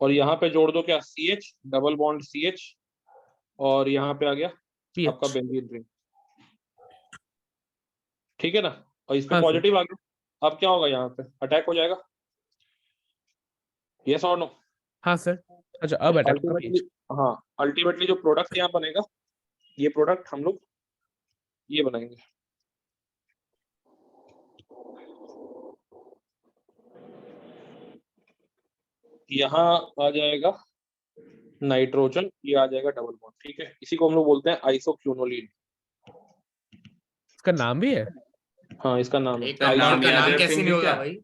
S1: और यहाँ पे जोड़ दो क्या, CH डबल बॉन्ड CH, और यहाँ पे आ गया आपका
S3: पीएच।
S1: बेंजीन रिंग, ठीक है ना। और इस पे
S3: हाँ सर।
S1: पॉजिटिव आ गया, अब क्या होगा, यहाँ पे अटैक हो जाएगा, यस और नो?
S3: हाँ सर। अच्छा अब अटैक का
S1: अल्टीमेटली
S3: पीएच।
S1: हाँ, अल्टीमेटली जो प्रोडक्ट यहाँ बनेगा, ये प्रोडक्ट हम लोग ये बनाएंगे। यहाँ आ जाएगा नाइट्रोजन, ये आ जाएगा डबल बॉन्ड, ठीक है। इसी को हम लोग बोलते हैं आइसोक्यूनोलिन।
S3: इसका नाम भी है?
S1: हाँ इसका नाम है
S5: एक कंपाउंड का
S8: याद
S5: नाम कैसे
S8: रखेंगे
S5: नहीं होगा
S8: क्या?
S5: भाई?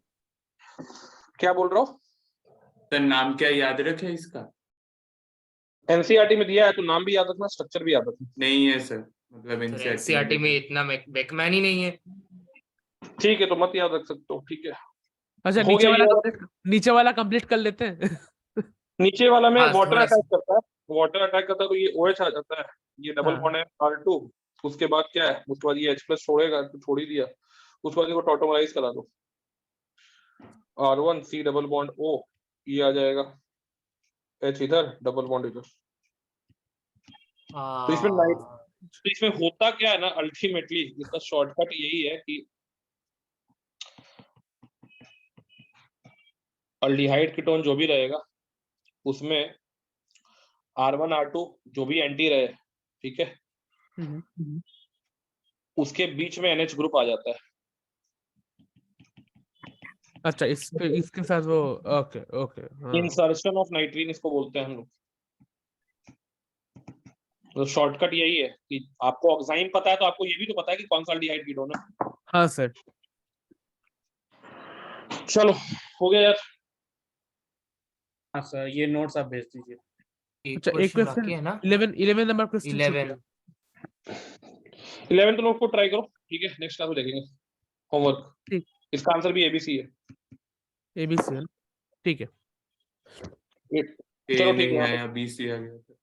S1: क्या बोल रहा हूँ?
S8: सर नाम क्या याद रखे इसका?
S1: NCERT में दिया है तो नाम भी याद रखना, स्ट्रक्चर भी याद रखना।
S8: नहीं है सर, मतलब
S5: एनसीईआरटी में इतना बेकमैन ही नहीं है।
S1: ठीक है तो मत याद रख सकते हो, ठीक है।
S3: अच्छा
S1: हो गया ये।
S3: नीचे वाला कंप्लीट कर लेते हैं।
S1: नीचे वाला में
S5: हाँ,
S1: वाटर
S5: थोड़ा
S1: अटैक करता है, वाटर अटैक करता है तो ये OH आ जाता है, ये डबल
S3: हाँ।
S1: बॉन्ड है R2। उसके बाद क्या है, उसके बाद ये H प्लस छोड़ेगा तो छोड़ ही दिया, उसके बाद इसको टॉटोमराइज करा दो, R1C डबल बॉन्ड O, ये आ जाएगा H इधर डबल बॉन्ड इधर। तो इसमें होता क्या है ना, अल्टीमेटली इसका शॉर्टकट यही है कि अल्डिहाइड कीटोन जो भी रहेगा उसमें R1 R2 जो भी एंटी रहे, ठीक है, उसके बीच में NH ग्रुप आ जाता है।
S3: अच्छा इसके साथ वो ओके ओके हाँ।
S1: इंसर्शन ऑफ नाइट्रीन इसको बोलते हैं हम लोग। तो शॉर्टकट यही है कि आपको ऑक्साइन पता है तो आपको ये भी तो पता है कि कौन सा अल्डिहाइड कीटोन है।
S3: हाँ सर।
S1: चलो हो गया यार।
S2: हाँ सर ये नोट्स आप भेज दीजिए।
S3: अच्छा एक
S5: क्वेश्चन
S3: क्वेश्चन
S5: बाकी है ना?
S3: 11 नंबर क्वेश्चन
S5: 11
S1: 11th नोट को ट्राई करो, ठीक है, नेक्स्ट क्लास में देखेंगे होमवर्क।
S3: ठीक।
S1: इसका आंसर भी ABC है।
S3: ABC है, ठीक है।
S1: चलो ठीक
S8: नहीं
S1: है।
S8: आया, BC आ गया था।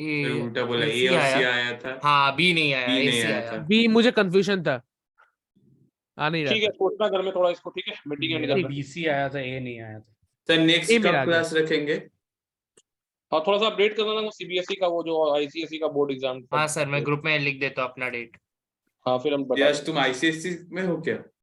S5: ए
S8: उल्टा बोला,
S5: AC
S8: A और C
S5: आया।
S8: आया था,
S5: हाँ बी नहीं आया,
S8: B नहीं
S5: AC
S8: आया
S5: आया।
S8: था।
S3: बी मुझे कंफ्यूजन था, आ नहीं
S1: ठीक
S3: रहा
S1: है सोचना घर में थोड़ा इसको, ठीक है, मीटिंग एंड
S2: मेरा
S1: करना।
S2: BC आया था, A नहीं आया था।
S8: सर नेक्स्ट
S3: A मेरा
S8: कब
S3: आ गया।
S8: क्लास रखेंगे?
S1: हाँ थोड़ा सा अपडेट करना वो CBSE का, वो जो ICSE का बोर्ड एग्जाम।
S5: हाँ सर मैं ग्रुप में लिख देता हूँ अपना डेट।
S1: हाँ फिर हम बता
S8: यश तुम ICSE में हो क्या?